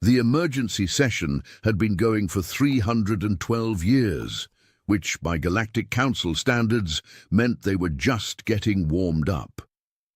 The emergency session had been going for 312 years, which, by Galactic Council standards, meant they were just getting warmed up.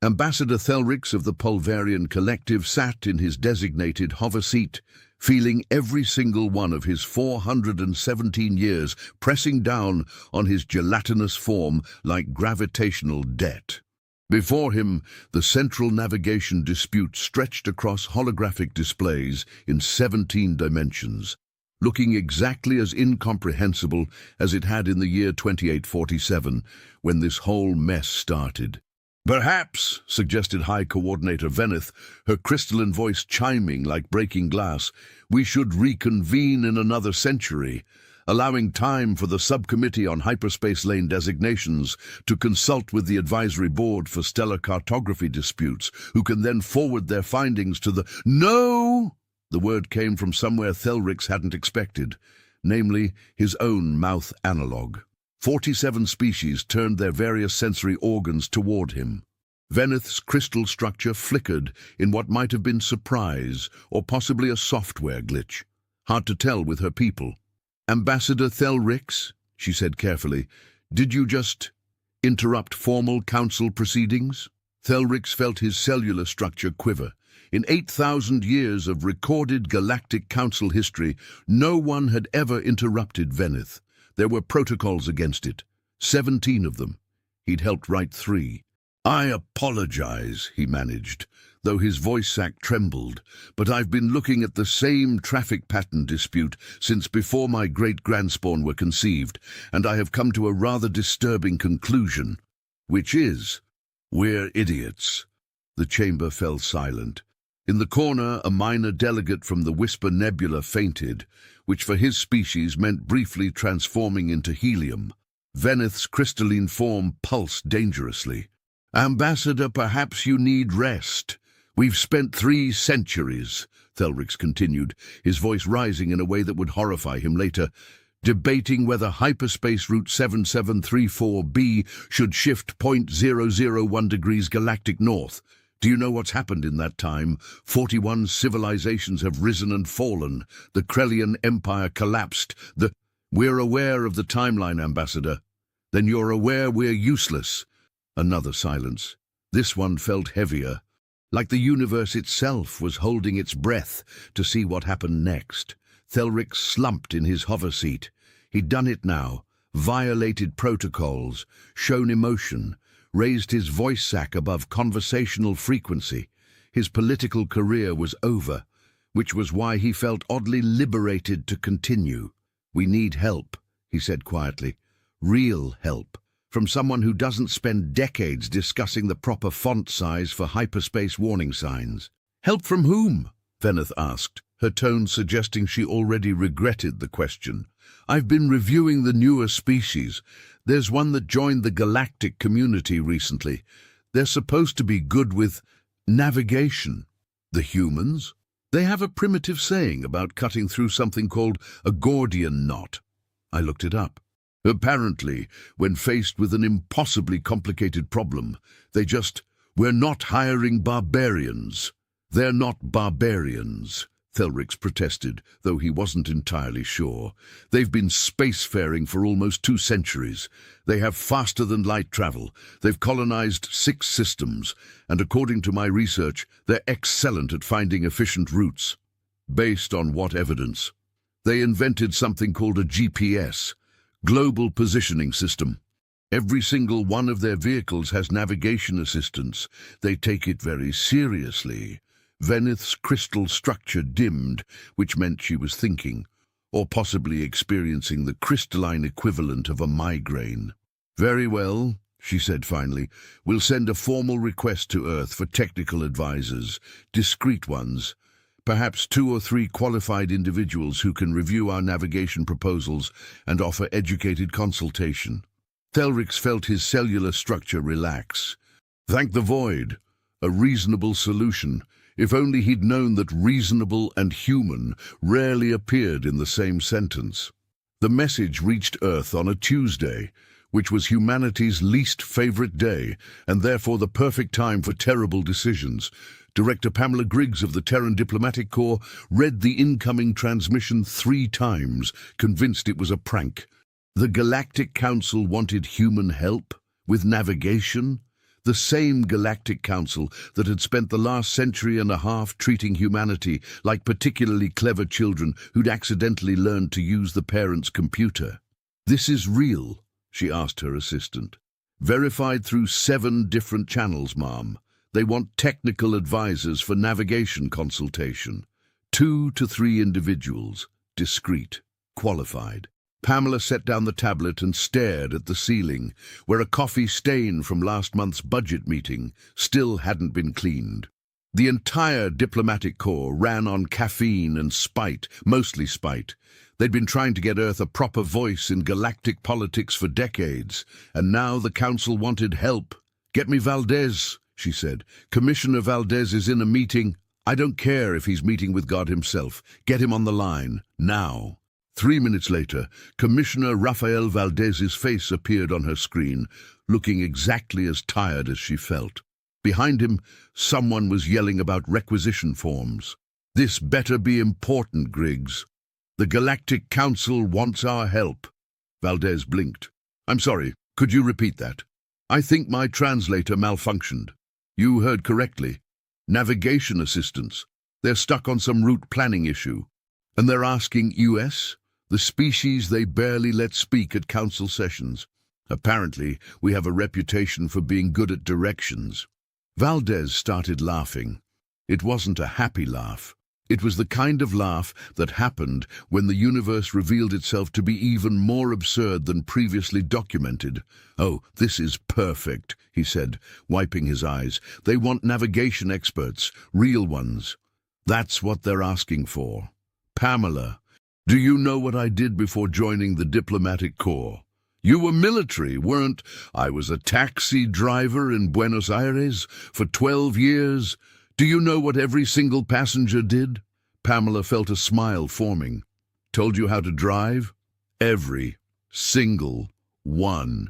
Ambassador Thelrix of the Pulverian Collective sat in his designated hover seat, feeling every single one of his 417 years pressing down on his gelatinous form like gravitational debt. Before him, the central navigation dispute stretched across holographic displays in 17 dimensions, looking exactly as incomprehensible as it had in the year 2847, when this whole mess started. "Perhaps," suggested High Coordinator Veneth, her crystalline voice chiming like breaking glass, "we should reconvene in another century, allowing time for the Subcommittee on Hyperspace Lane Designations to consult with the Advisory Board for Stellar Cartography Disputes, who can then forward their findings to the—" "No!" The word came from somewhere Thelrix hadn't expected, namely his own mouth analog. 47 species turned their various sensory organs toward him. Veneth's crystal structure flickered in what might have been surprise or possibly a software glitch. Hard to tell with her people. "Ambassador Thelrix," she said carefully, "did you just interrupt formal council proceedings?" Thelrix felt his cellular structure quiver. In 8,000 years of recorded Galactic Council history, no one had ever interrupted Veneth. There were protocols against it, 17 of them. He'd helped write 3. "I apologize," he managed, though his voice sac trembled, "but I've been looking at the same traffic pattern dispute since before my great-grandspawn were conceived, and I have come to a rather disturbing conclusion, which is, we're idiots." The chamber fell silent. In the corner, a minor delegate from the Whisper Nebula fainted, which for his species meant briefly transforming into helium. Veneth's crystalline form pulsed dangerously. "Ambassador, perhaps you need rest. We've spent 3 centuries, Thelrix continued, his voice rising in a way that would horrify him later, debating whether hyperspace route 7734b should shift 0.001 degrees galactic north. Do you know what's happened in that time? 41 civilizations have risen and fallen. The Krellian Empire collapsed. We're aware of the timeline, Ambassador. Then you're aware we're useless." Another silence. This one felt heavier, like the universe itself was holding its breath to see what happened next. Thelrix slumped in his hover seat. He'd done it now, violated protocols, shown emotion, raised his voice sac above conversational frequency. His political career was over, which was why he felt oddly liberated to continue. "We need help," he said quietly. "Real help. From someone who doesn't spend decades discussing the proper font size for hyperspace warning signs." "Help from whom?" Veneth asked, her tone suggesting she already regretted the question. "I've been reviewing the newer species. There's one that joined the Galactic community recently. They're supposed to be good with navigation." "The humans?" "They have a primitive saying about cutting through something called a Gordian knot." I looked it up. "Apparently, when faced with an impossibly complicated problem, we're not hiring barbarians." "They're not barbarians," Thelrix protested, though he wasn't entirely sure. "They've been spacefaring for almost 2 centuries. They have faster-than-light travel. They've colonized 6 systems, and according to my research, they're excellent at finding efficient routes." "Based on what evidence?" "They invented something called a GPS, Global Positioning System. Every single one of their vehicles has navigation assistance. They take it very seriously." Veneth's crystal structure dimmed, which meant she was thinking, or possibly experiencing the crystalline equivalent of a migraine. "Very well," she said finally. "We'll send a formal request to Earth for technical advisors, discreet ones, perhaps 2 or 3 qualified individuals who can review our navigation proposals and offer educated consultation." Thelrix felt his cellular structure relax. Thank the void. A reasonable solution. If only he'd known that reasonable and human rarely appeared in the same sentence. The message reached Earth on a Tuesday, which was humanity's least favorite day, and therefore the perfect time for terrible decisions. Director Pamela Griggs of the Terran Diplomatic Corps read the incoming transmission 3 times, convinced it was a prank. The Galactic Council wanted human help with navigation? The same Galactic Council that had spent the last century and a half treating humanity like particularly clever children who'd accidentally learned to use the parents' computer. "This is real?" she asked her assistant. "Verified through 7 different channels, ma'am. They want technical advisors for navigation consultation. 2 to 3 individuals, discreet, qualified." Pamela set down the tablet and stared at the ceiling, where a coffee stain from last month's budget meeting still hadn't been cleaned. The entire diplomatic corps ran on caffeine and spite, mostly spite. They'd been trying to get Earth a proper voice in galactic politics for decades, and now the Council wanted help. "Get me Valdez," she said. "Commissioner Valdez is in a meeting. I don't care if he's meeting with God himself. Get him on the line, now." 3 minutes later, Commissioner Rafael Valdez's face appeared on her screen, looking exactly as tired as she felt. Behind him, someone was yelling about requisition forms. "This better be important, Griggs. The Galactic Council wants our help." Valdez blinked. "I'm sorry, could you repeat that? I think my translator malfunctioned." "You heard correctly. Navigation assistance. They're stuck on some route planning issue. And they're asking US? The species they barely let speak at council sessions. Apparently, we have a reputation for being good at directions." Valdez started laughing. It wasn't a happy laugh. It was the kind of laugh that happened when the universe revealed itself to be even more absurd than previously documented. "Oh, this is perfect," he said, wiping his eyes. "They want navigation experts, real ones. That's what they're asking for. Pamela, do you know what I did before joining the diplomatic corps? You were military, weren't? I was a taxi driver in Buenos Aires for 12 years. Do you know what every single passenger did?" Pamela felt a smile forming. "Told you how to drive? Every single one.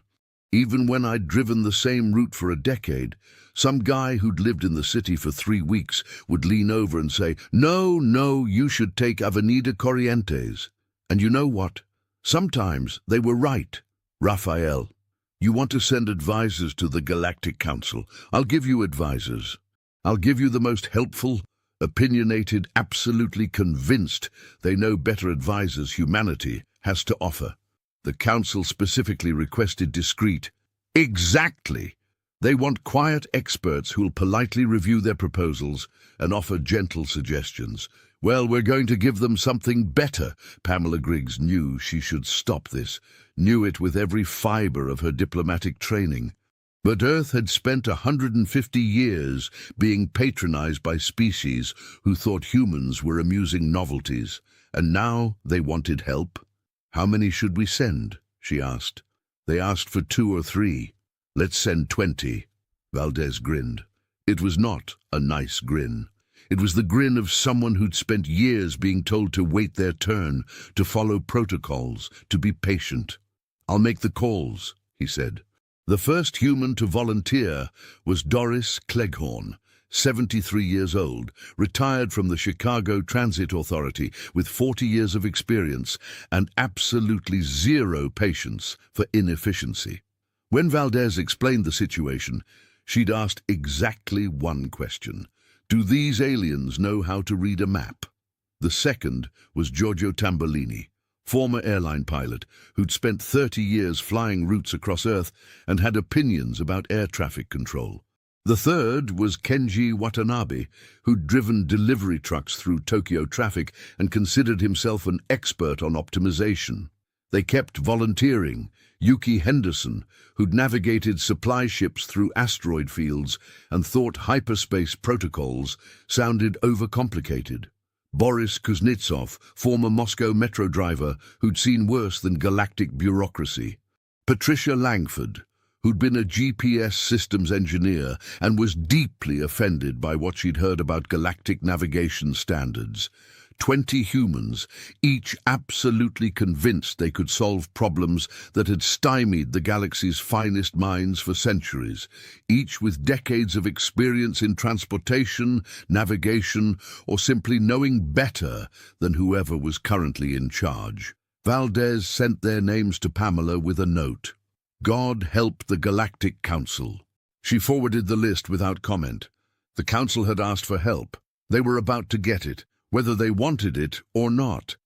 Even when I'd driven the same route for a decade, some guy who'd lived in the city for 3 weeks would lean over and say, 'No, you should take Avenida Corrientes.' And you know what? Sometimes they were right. Rafael, you want to send advisors to the Galactic Council. I'll give you advisors. I'll give you the most helpful, opinionated, absolutely convinced they know better advisors humanity has to offer. The Council specifically requested discreet. Exactly. They want quiet experts who'll politely review their proposals and offer gentle suggestions. Well, we're going to give them something better." Pamela Griggs knew she should stop this, knew it with every fiber of her diplomatic training. But Earth had spent 150 years being patronized by species who thought humans were amusing novelties, and now they wanted help. "How many should we send?" she asked. "They asked for 2 or 3. Let's send 20. Valdez grinned. It was not a nice grin. It was the grin of someone who'd spent years being told to wait their turn, to follow protocols, to be patient. "I'll make the calls," he said. The first human to volunteer was Doris Cleghorn, 73 years old, retired from the Chicago Transit Authority with 40 years of experience and absolutely zero patience for inefficiency. When Valdez explained the situation, she'd asked exactly one question. Do these aliens know how to read a map? The second was Giorgio Tambolini, former airline pilot who'd spent 30 years flying routes across Earth and had opinions about air traffic control. The third was Kenji Watanabe, who'd driven delivery trucks through Tokyo traffic and considered himself an expert on optimization. They kept volunteering. Yuki Henderson, who'd navigated supply ships through asteroid fields and thought hyperspace protocols sounded overcomplicated. Boris Kuznetsov, former Moscow metro driver who'd seen worse than galactic bureaucracy. Patricia Langford, who'd been a GPS systems engineer and was deeply offended by what she'd heard about galactic navigation standards. 20 humans, each absolutely convinced they could solve problems that had stymied the galaxy's finest minds for centuries, each with decades of experience in transportation, navigation, or simply knowing better than whoever was currently in charge. Valdez sent their names to Pamela with a note. God help the Galactic Council. She forwarded the list without comment. The Council had asked for help. They were about to get it, whether they wanted it or not.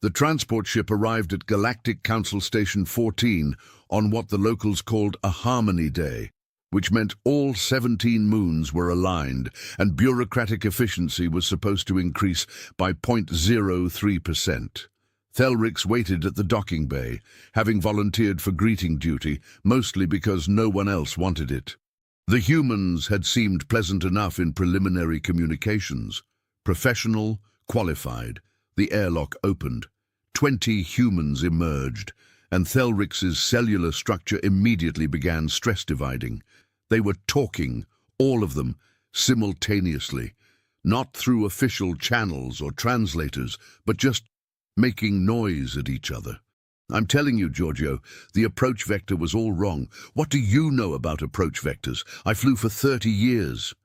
The transport ship arrived at Galactic Council Station 14 on what the locals called a Harmony Day, which meant all 17 moons were aligned and bureaucratic efficiency was supposed to increase by 0.03%. Thelrix waited at the docking bay, having volunteered for greeting duty, mostly because no one else wanted it. The humans had seemed pleasant enough in preliminary communications. Professional, qualified. The airlock opened. 20 humans emerged, and Thelrix's cellular structure immediately began stress dividing. They were talking, all of them, simultaneously, not through official channels or translators, but just making noise at each other. I'm telling you, Giorgio, the approach vector was all wrong. What do you know about approach vectors? I flew for 30 years.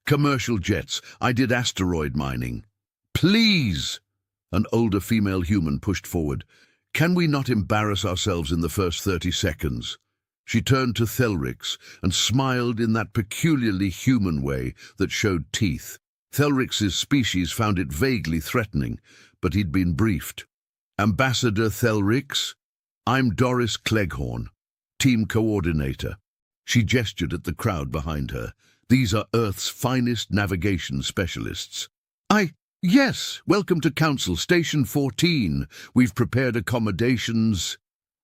Commercial jets. I did asteroid mining. Please! An older female human pushed forward. Can we not embarrass ourselves in the first 30 seconds? She turned to Thelrix and smiled in that peculiarly human way that showed teeth. Thelrix's species found it vaguely threatening, but he'd been briefed. Ambassador Thelrix, I'm Doris Cleghorn, team coordinator. She gestured at the crowd behind her. These are Earth's finest navigation specialists. Yes, welcome to Council Station 14. We've prepared accommodations.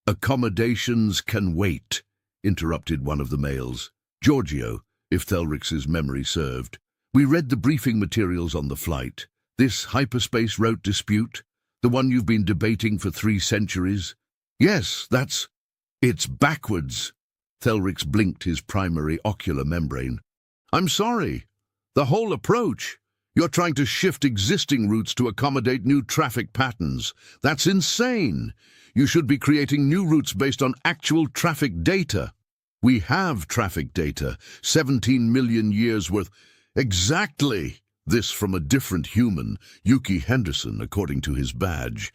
Accommodations can wait, interrupted one of the males. Giorgio, if Thelrix's memory served. We read the briefing materials on the flight. This hyperspace route dispute, the one you've been debating for 3 centuries? Yes, it's backwards. Thelrix blinked his primary ocular membrane. I'm sorry. The whole approach. You're trying to shift existing routes to accommodate new traffic patterns. That's insane. You should be creating new routes based on actual traffic data. We have traffic data, 17 million years worth. Exactly. This from a different human, Yuki Henderson, according to his badge.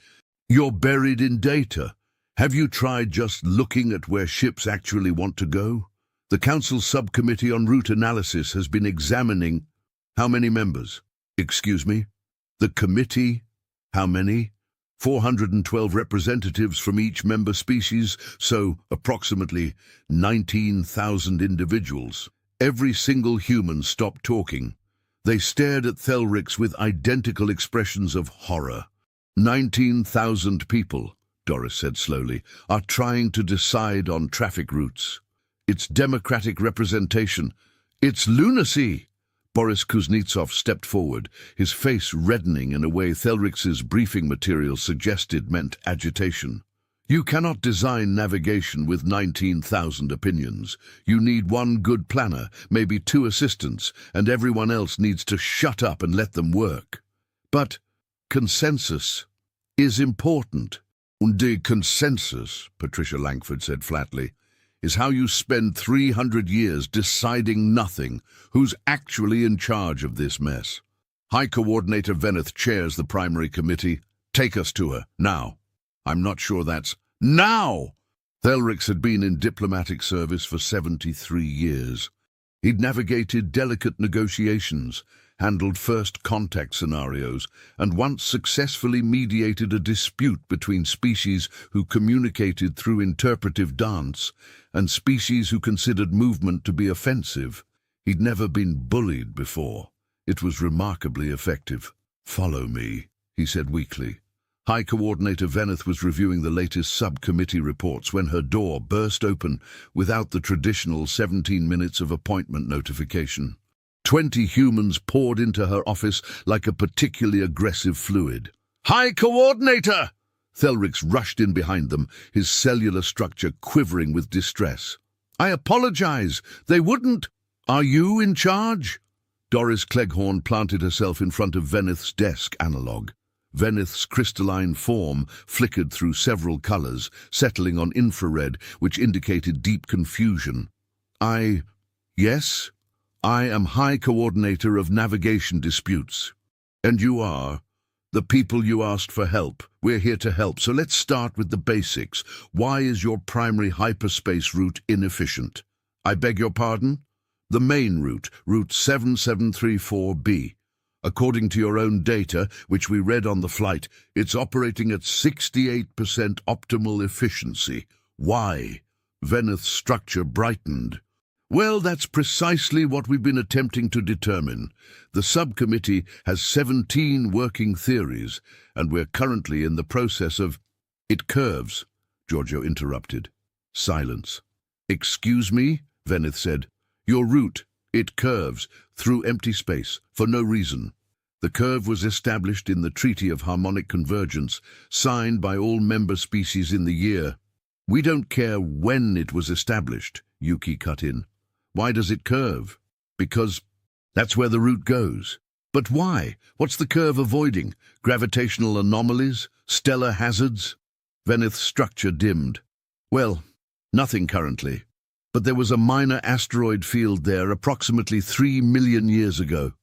You're buried in data. Have you tried just looking at where ships actually want to go? The Council Subcommittee on Route Analysis has been examining... How many members? Excuse me? The committee? How many? 412 representatives from each member species, so approximately 19,000 individuals. Every single human stopped talking. They stared at Thelrix with identical expressions of horror. 19,000 people, Doris said slowly, are trying to decide on traffic routes. It's democratic representation. It's lunacy! Boris Kuznetsov stepped forward, his face reddening in a way Thelrix's briefing material suggested meant agitation. You cannot design navigation with 19,000 opinions. You need one good planner, maybe 2 assistants, and everyone else needs to shut up and let them work. But consensus is important. And the consensus, Patricia Langford said flatly, is how you spend 300 years deciding nothing. Who's actually in charge of this mess? High Coordinator Veneth chairs the primary committee. Take us to her, now. I'm not sure that's... Now! Thelrix had been in diplomatic service for 73 years. He'd navigated delicate negotiations, handled first contact scenarios, and once successfully mediated a dispute between species who communicated through interpretive dance and species who considered movement to be offensive. He'd never been bullied before. It was remarkably effective. Follow me, he said weakly. High Coordinator Veneth was reviewing the latest subcommittee reports when her door burst open without the traditional 17 minutes of appointment notification. 20 humans poured into her office like a particularly aggressive fluid. High Coordinator! Thelrix rushed in behind them, his cellular structure quivering with distress. I apologize. They wouldn't. Are you in charge? Doris Cleghorn planted herself in front of Veneth's desk analog. Veneth's crystalline form flickered through several colors, settling on infrared, which indicated deep confusion. Yes, I am High Coordinator of Navigation Disputes. And you are? The people you asked for help. We're here to help, so let's start with the basics. Why is your primary hyperspace route inefficient? I beg your pardon? The main route, Route 7734B. According to your own data, which we read on the flight, it's operating at 68% optimal efficiency. Why? Veneth's structure brightened. Well, that's precisely what we've been attempting to determine. The subcommittee has 17 working theories, and we're currently in the process of— It curves, Giorgio interrupted. Silence. Excuse me, Veneth said. Your route, it curves, through empty space, for no reason. The curve was established in the Treaty of Harmonic Convergence, signed by all member species in the year. We don't care when it was established, Yuki cut in. Why does it curve? Because that's where the route goes. But why? What's the curve avoiding? Gravitational anomalies? Stellar hazards? Veneth's structure dimmed. Well, nothing currently. But there was a minor asteroid field there approximately 3 million years ago.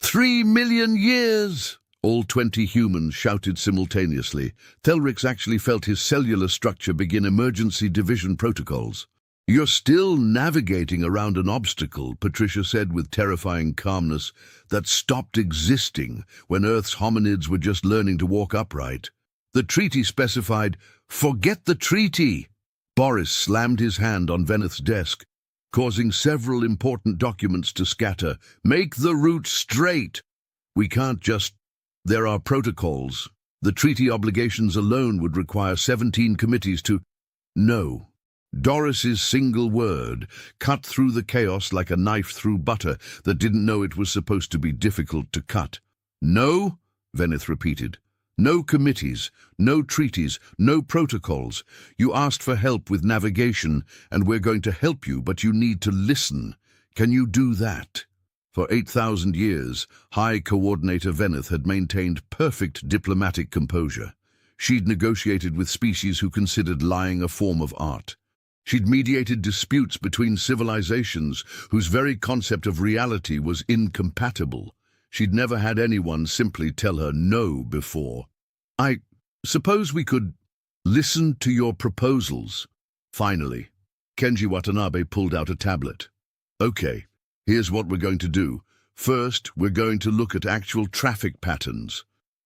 3 million years! All 20 humans shouted simultaneously. Thelrix actually felt his cellular structure begin emergency division protocols. You're still navigating around an obstacle, Patricia said with terrifying calmness, that stopped existing when Earth's hominids were just learning to walk upright. The treaty specified, forget the treaty! Boris slammed his hand on Veneth's desk, causing several important documents to scatter. Make the route straight! We can't just— There are protocols. The treaty obligations alone would require 17 committees to— No. Doris's single word cut through the chaos like a knife through butter that didn't know it was supposed to be difficult to cut. No, Veneth repeated. No committees, no treaties, no protocols. You asked for help with navigation, and we're going to help you, but you need to listen. Can you do that? For 8,000 years, High Coordinator Veneth had maintained perfect diplomatic composure. She'd negotiated with species who considered lying a form of art. She'd mediated disputes between civilizations whose very concept of reality was incompatible. She'd never had anyone simply tell her no before. I suppose we could listen to your proposals. Finally, Kenji Watanabe pulled out a tablet. Okay, here's what we're going to do. First, we're going to look at actual traffic patterns.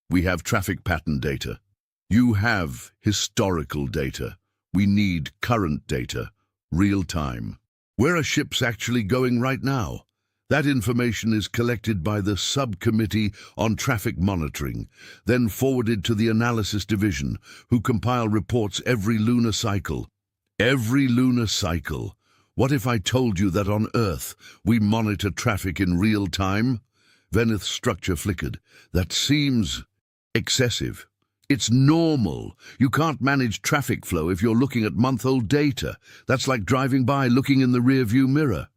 We have traffic pattern data. You have historical data. We need current data, real time. Where are ships actually going right now? That information is collected by the Subcommittee on Traffic Monitoring, then forwarded to the Analysis Division, who compile reports every lunar cycle. Every lunar cycle. What if I told you that on Earth we monitor traffic in real time? Veneth's structure flickered. That seems excessive. It's normal. You can't manage traffic flow if you're looking at month-old data. That's like driving by looking in the rear-view mirror.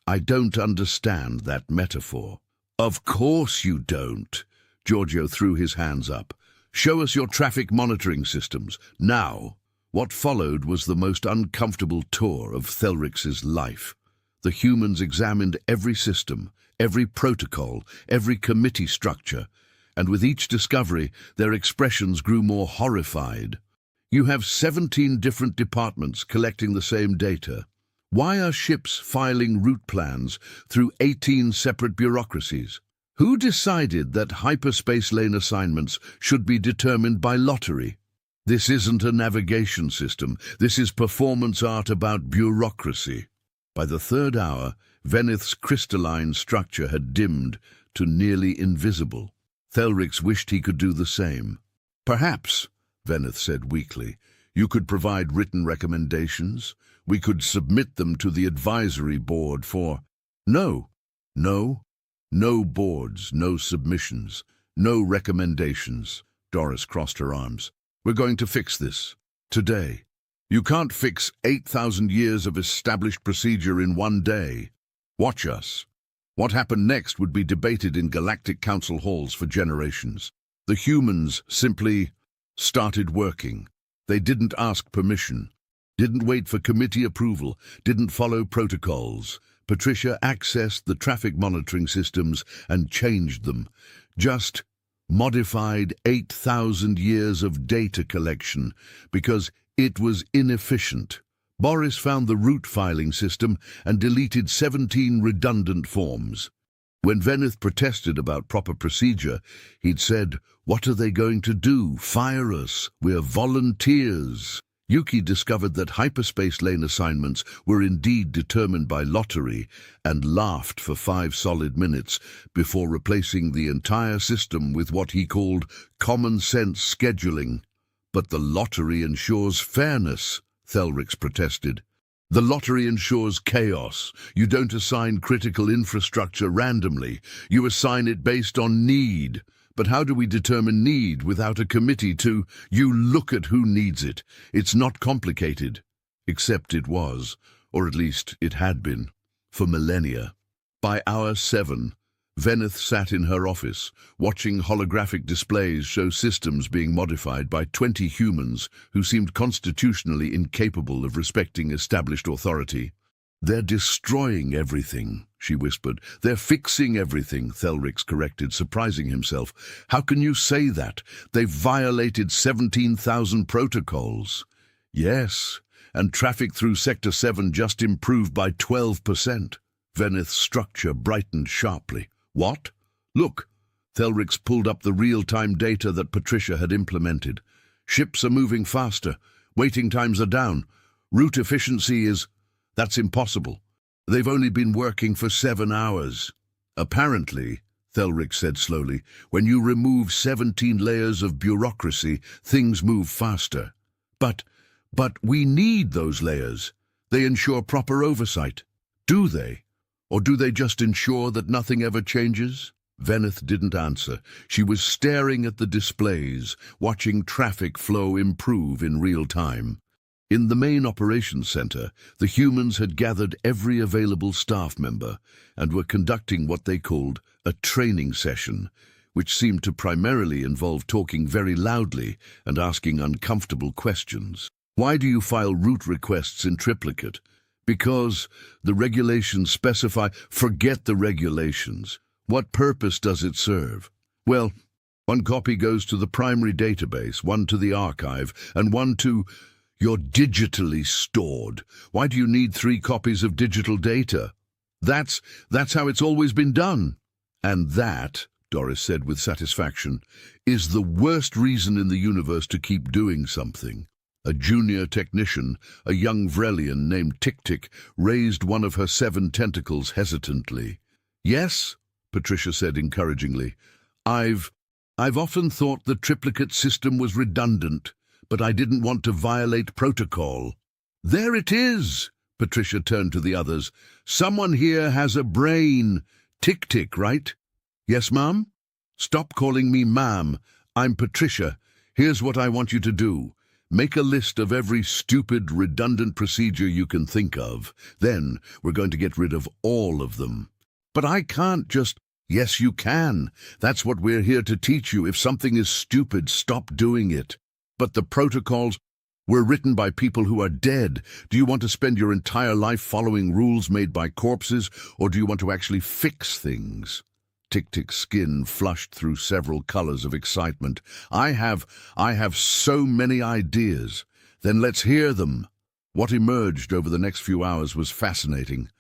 I don't understand that metaphor. Of course you don't. Giorgio threw his hands up. Show us your traffic monitoring systems. Now. What followed was the most uncomfortable tour of Thelrix's life. The humans examined every system, every protocol, every committee structure, and with each discovery, their expressions grew more horrified. You have 17 different departments collecting the same data. Why are ships filing route plans through 18 separate bureaucracies? Who decided that hyperspace lane assignments should be determined by lottery? This isn't a navigation system. This is performance art about bureaucracy. By the third hour, Veneth's crystalline structure had dimmed to nearly invisible. Thelrix wished he could do the same. Perhaps, Veneth said weakly, you could provide written recommendations. We could submit them to the advisory board for— No boards, no submissions, no recommendations. Doris crossed her arms. We're going to fix this. Today. You can't fix 8,000 years of established procedure in one day. Watch us. What happened next would be debated in Galactic Council halls for generations. The humans simply started working. They didn't ask permission, didn't wait for committee approval, didn't follow protocols. Patricia accessed the traffic monitoring systems and changed them. Just modified 8,000 years of data collection because it was inefficient. Boris found the route filing system and deleted 17 redundant forms. When Veneth protested about proper procedure, he'd said, "What are they going to do? Fire us? We're volunteers." Yuki discovered that hyperspace lane assignments were indeed determined by lottery and laughed for 5 solid minutes before replacing the entire system with what he called common sense scheduling. "But the lottery ensures fairness," Thelrix protested. "The lottery ensures chaos. You don't assign critical infrastructure randomly. You assign it based on need. But how do we determine need without a committee to, you look at who needs it? It's not complicated." Except it was, or at least it had been, for millennia. By hour 7, Veneth sat in her office, watching holographic displays show systems being modified by 20 humans who seemed constitutionally incapable of respecting established authority. "They're destroying everything," she whispered. "They're fixing everything," Thelrix corrected, surprising himself. "How can you say that? They've violated 17,000 protocols." "Yes, and traffic through Sector 7 just improved by 12%. Veneth's structure brightened sharply. "What? Look." Thelrix pulled up the real-time data that Patricia had implemented. "Ships are moving faster. Waiting times are down. Route efficiency is... That's impossible. They've only been working for 7 hours. Apparently," Thelrix said slowly, "when you remove 17 layers of bureaucracy, things move faster. But we need those layers. They ensure proper oversight. Do they? Or do they just ensure that nothing ever changes?" Veneth didn't answer. She was staring at the displays, watching traffic flow improve in real time. In the main operations center, the humans had gathered every available staff member and were conducting what they called a training session, which seemed to primarily involve talking very loudly and asking uncomfortable questions. "Why do you file route requests in triplicate?" "Because the regulations specify..." "Forget the regulations. What purpose does it serve?" "Well, one copy goes to the primary database, one to the archive, and one to..." "You're digitally stored. Why do you need 3 copies of digital data?" That's how it's always been done." "And that," Doris said with satisfaction, "is the worst reason in the universe to keep doing something." A junior technician, a young Vrelian named Tick-Tick, raised one of her 7 tentacles hesitantly. "Yes," Patricia said encouragingly. I've often thought the triplicate system was redundant, but I didn't want to violate protocol." "There it is!" Patricia turned to the others. "Someone here has a brain. Tick-Tick, right?" "Yes, ma'am?" "Stop calling me ma'am. I'm Patricia. Here's what I want you to do. Make a list of every stupid, redundant procedure you can think of. Then we're going to get rid of all of them." "But I can't just..." "Yes, you can. That's what we're here to teach you. If something is stupid, stop doing it." "But the protocols were written by people who are dead. Do you want to spend your entire life following rules made by corpses, or do you want to actually fix things?" Tick-Tick's skin flushed through several colors of excitement. I have so many ideas." "Then let's hear them." What emerged over the next few hours was fascinating.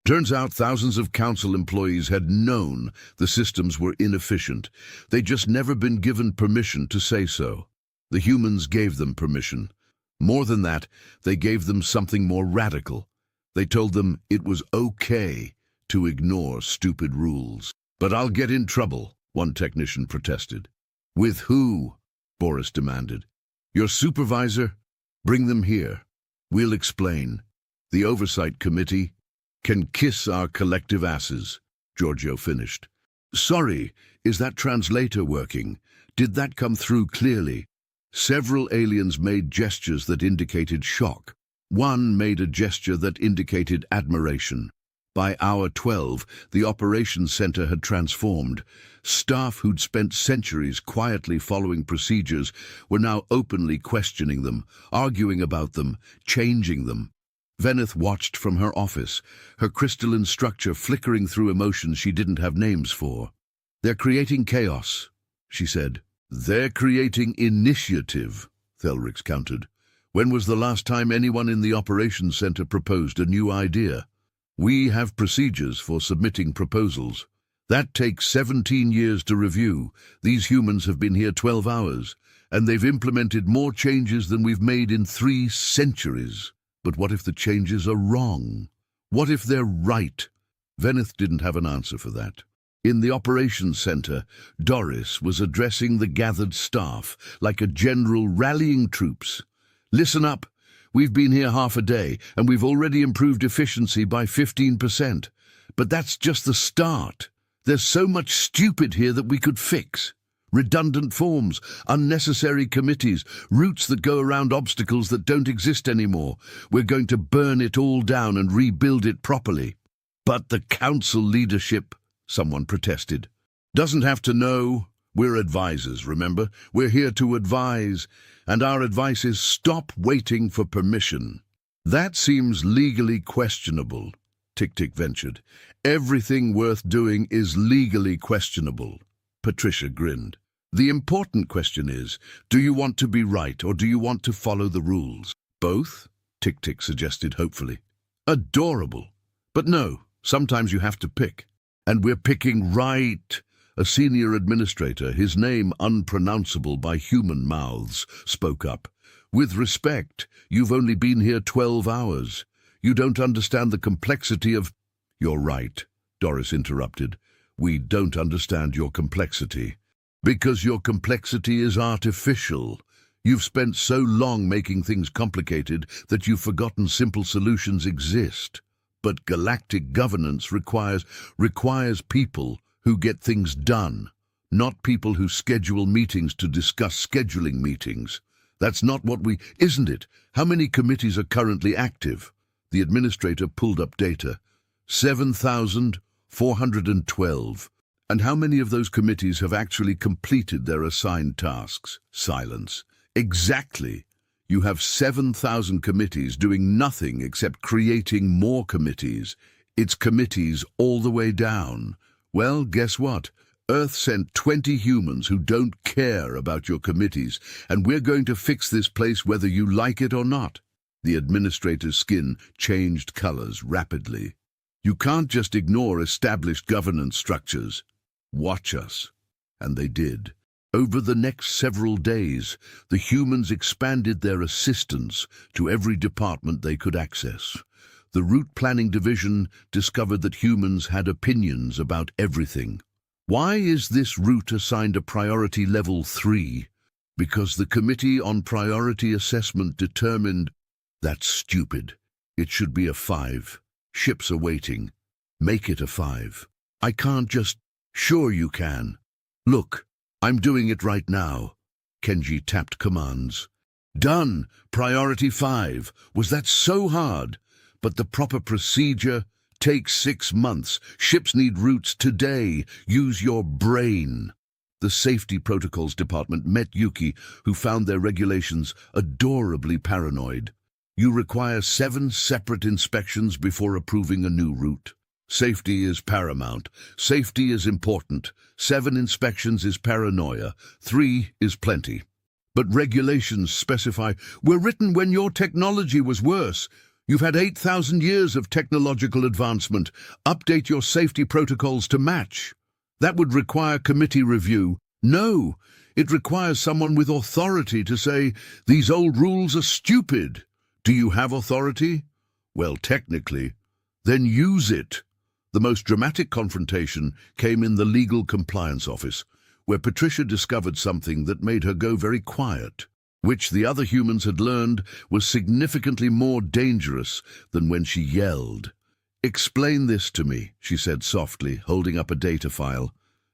Turns out thousands of council employees had known the systems were inefficient. They'd just never been given permission to say so. The humans gave them permission. More than that, they gave them something more radical. They told them it was okay to ignore stupid rules. "But I'll get in trouble," one technician protested. "With who?" Boris demanded. "Your supervisor? Bring them here. We'll explain. The oversight committee can kiss our collective asses," Giorgio finished. "Sorry, is that translator working? Did that come through clearly?" Several aliens made gestures that indicated shock. One made a gesture that indicated admiration. By hour 12, the operations center had transformed. Staff who'd spent centuries quietly following procedures were now openly questioning them, arguing about them, changing them. Veneth watched from her office, her crystalline structure flickering through emotions she didn't have names for. "They're creating chaos," she said. "They're creating initiative," Thelrix countered. "When was the last time anyone in the operations center proposed a new idea? We have procedures for submitting proposals. That takes 17 years to review. These humans have been here 12 hours, and they've implemented more changes than we've made in 3 centuries. But what if the changes are wrong? What if they're right?" Veneth didn't have an answer for that. In the operations center, Doris was addressing the gathered staff like a general rallying troops. "Listen up. We've been here half a day, and we've already improved efficiency by 15%. But that's just the start. There's so much stupid here that we could fix. Redundant forms, unnecessary committees, routes that go around obstacles that don't exist anymore. We're going to burn it all down and rebuild it properly." "But the council leadership," someone protested, "doesn't have to know. We're advisors, remember? We're here to advise, and our advice is stop waiting for permission." "That seems legally questionable," Tick-Tick ventured. "Everything worth doing is legally questionable." Patricia grinned. "The important question is, do you want to be right or do you want to follow the rules?" "Both," Tick-Tick suggested hopefully. "Adorable. But no, sometimes you have to pick. And we're picking right." A senior administrator, his name unpronounceable by human mouths, spoke up. "With respect, you've only been here 12 hours. You don't understand the complexity of—" "You're right," Doris interrupted. "We don't understand your complexity. Because your complexity is artificial. You've spent so long making things complicated that you've forgotten simple solutions exist. But galactic governance requires people who get things done, not people who schedule meetings to discuss scheduling meetings. That's not what we— Isn't it? How many committees are currently active?" The administrator pulled up data. 7,412. "And how many of those committees have actually completed their assigned tasks?" Silence. "Exactly. You have 7,000 committees doing nothing except creating more committees. It's committees all the way down. Well, guess what? Earth sent 20 humans who don't care about your committees, and we're going to fix this place whether you like it or not." The administrator's skin changed colors rapidly. "You can't just ignore established governance structures. Watch us." And they did. Over the next several days, the humans expanded their assistance to every department they could access. The Route Planning Division discovered that humans had opinions about everything. "Why is this route assigned a priority level 3? "Because the Committee on Priority Assessment determined—" "That's stupid. It should be a 5. Ships are waiting. Make it a 5. "I can't just—" "Sure you can. Look, I'm doing it right now." Kenji tapped commands. "Done. Priority 5. Was that so hard? But the proper procedure takes 6 months. Ships need routes today. Use your brain." The Safety Protocols Department met Yuki, who found their regulations adorably paranoid. "You require 7 separate inspections before approving a new route. Safety is paramount. Safety is important. 7 inspections is paranoia. 3 is plenty." "But regulations specify—" "Were written when your technology was worse. You've had 8,000 years of technological advancement. Update your safety protocols to match." "That would require committee review." "No, it requires someone with authority to say, these old rules are stupid." "Do you have authority?" "Well, technically." "Then use it." The most dramatic confrontation came in the Legal Compliance Office, where Patricia discovered something that made her go very quiet, which the other humans had learned was significantly more dangerous than when she yelled. "Explain this to me," she said softly, holding up a data file.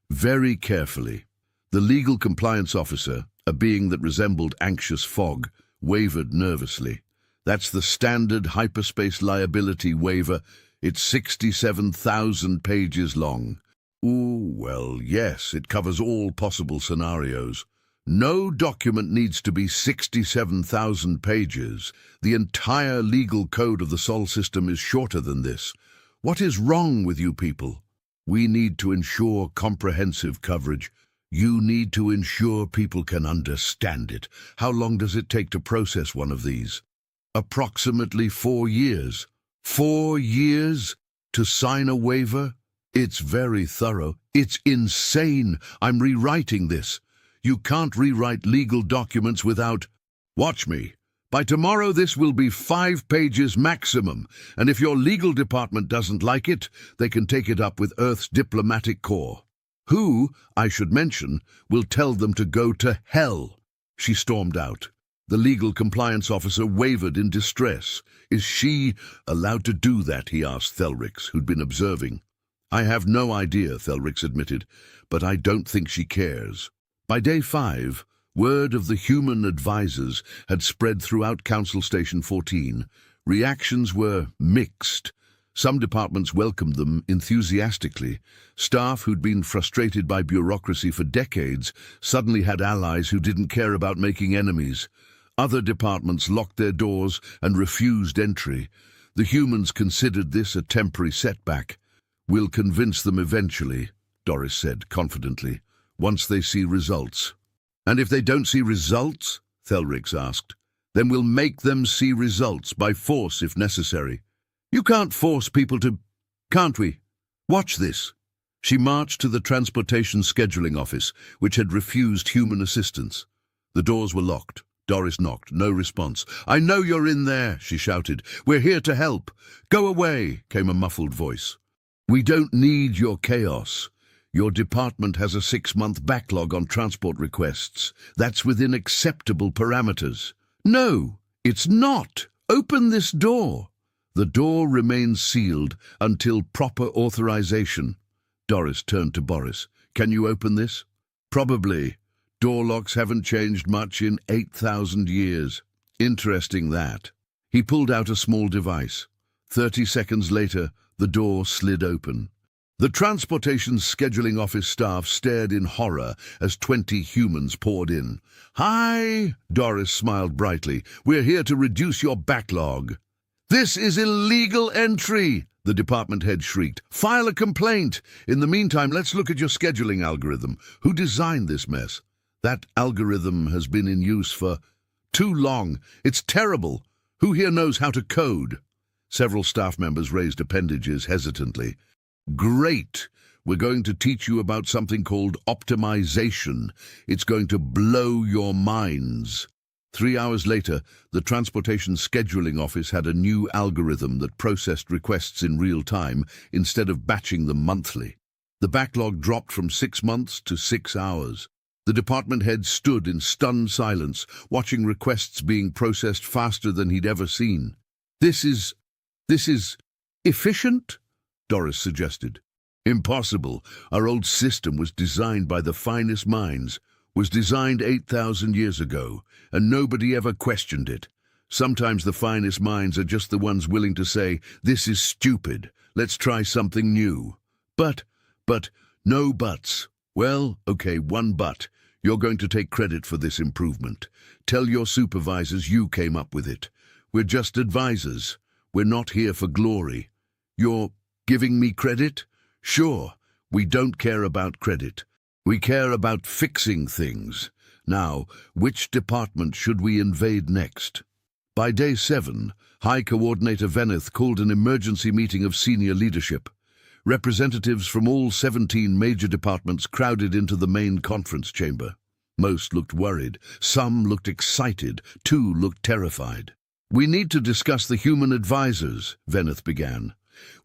"Very carefully." The Legal Compliance Officer, a being that resembled anxious fog, wavered nervously. "That's the standard hyperspace liability waiver. It's 67,000 pages long. Ooh, well, yes, it covers all possible scenarios. No document needs to be 67,000 pages. The entire legal code of the Sol system is shorter than this. What is wrong with you people? We need to ensure comprehensive coverage. You need to ensure people can understand it. How long does it take to process one of these? Approximately 4 years. 4 years to sign a waiver? It's very thorough. It's insane. I'm rewriting this. You can't rewrite legal documents without... Watch me. By tomorrow this will be 5 pages maximum, and if your legal department doesn't like it, they can take it up with Earth's diplomatic corps. Who, I should mention, will tell them to go to hell. She stormed out. The legal compliance officer wavered in distress. Is she allowed to do that, he asked Thelrix, who'd been observing. I have no idea, Thelrix admitted, but I don't think she cares. By day 5, word of the human advisors had spread throughout Council Station 14. Reactions were mixed. Some departments welcomed them enthusiastically. Staff who'd been frustrated by bureaucracy for decades suddenly had allies who didn't care about making enemies. Other departments locked their doors and refused entry. The humans considered this a temporary setback. We'll convince them eventually, Doris said confidently, once they see results. And if they don't see results, Thelrix asked, then we'll make them see results by force if necessary. You can't force people to, can't we? Watch this. She marched to the transportation scheduling office, which had refused human assistance. The doors were locked. Doris knocked. No response. I know you're in there, she shouted. We're here to help. Go away, came a muffled voice. We don't need your chaos. Your department has a 6-month backlog on transport requests. That's within acceptable parameters. No, it's not. Open this door. The door remains sealed until proper authorization. Doris turned to Boris. Can you open this? Probably. Door locks haven't changed much in 8,000 years. Interesting that. He pulled out a small device. 30 seconds later, the door slid open. The transportation scheduling office staff stared in horror as 20 humans poured in. Hi, Doris smiled brightly. We're here to reduce your backlog. This is illegal entry, the department head shrieked. File a complaint. In the meantime, let's look at your scheduling algorithm. Who designed this mess? That algorithm has been in use for too long. It's terrible. Who here knows how to code? Several staff members raised appendages hesitantly. Great. We're going to teach you about something called optimization. It's going to blow your minds. 3 hours later, the Transportation Scheduling Office had a new algorithm that processed requests in real time instead of batching them monthly. The backlog dropped from 6 months to 6 hours. The department head stood in stunned silence, watching requests being processed faster than he'd ever seen. This is efficient? Doris suggested. Impossible. Our old system was designed by the finest minds, was designed 8,000 years ago, and nobody ever questioned it. Sometimes the finest minds are just the ones willing to say, this is stupid, let's try something new. But, no buts. Well, okay, one but. You're going to take credit for this improvement. Tell your supervisors you came up with it. We're just advisors. We're not here for glory. You're giving me credit? Sure, we don't care about credit. We care about fixing things. Now, which department should we invade next? By day 7, High Coordinator Veneth called an emergency meeting of senior leadership. Representatives from all 17 major departments crowded into the main conference chamber. Most looked worried. Some looked excited. 2 looked terrified. We need to discuss the human advisors, Veneth began.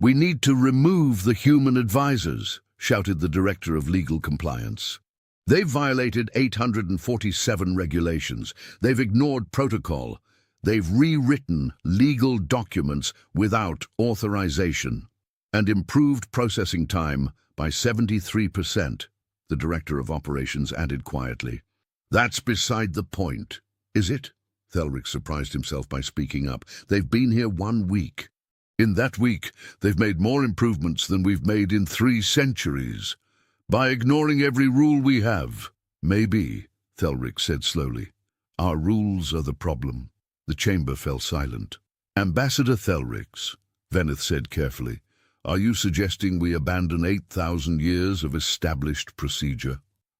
We need to remove the human advisors, shouted the Director of Legal Compliance. They've violated 847 regulations. They've ignored protocol. They've rewritten legal documents without authorization and improved processing time by 73%, the Director of Operations added quietly. That's beside the point, is it? Thelrix surprised himself by speaking up. They've been here 1 week. In that week, they've made more improvements than we've made in 3 centuries. By ignoring every rule we have. Maybe, Thelric said slowly. Our rules are the problem. The chamber fell silent. Ambassador Thelrix, Veneth said carefully, are you suggesting we abandon 8,000 years of established procedure?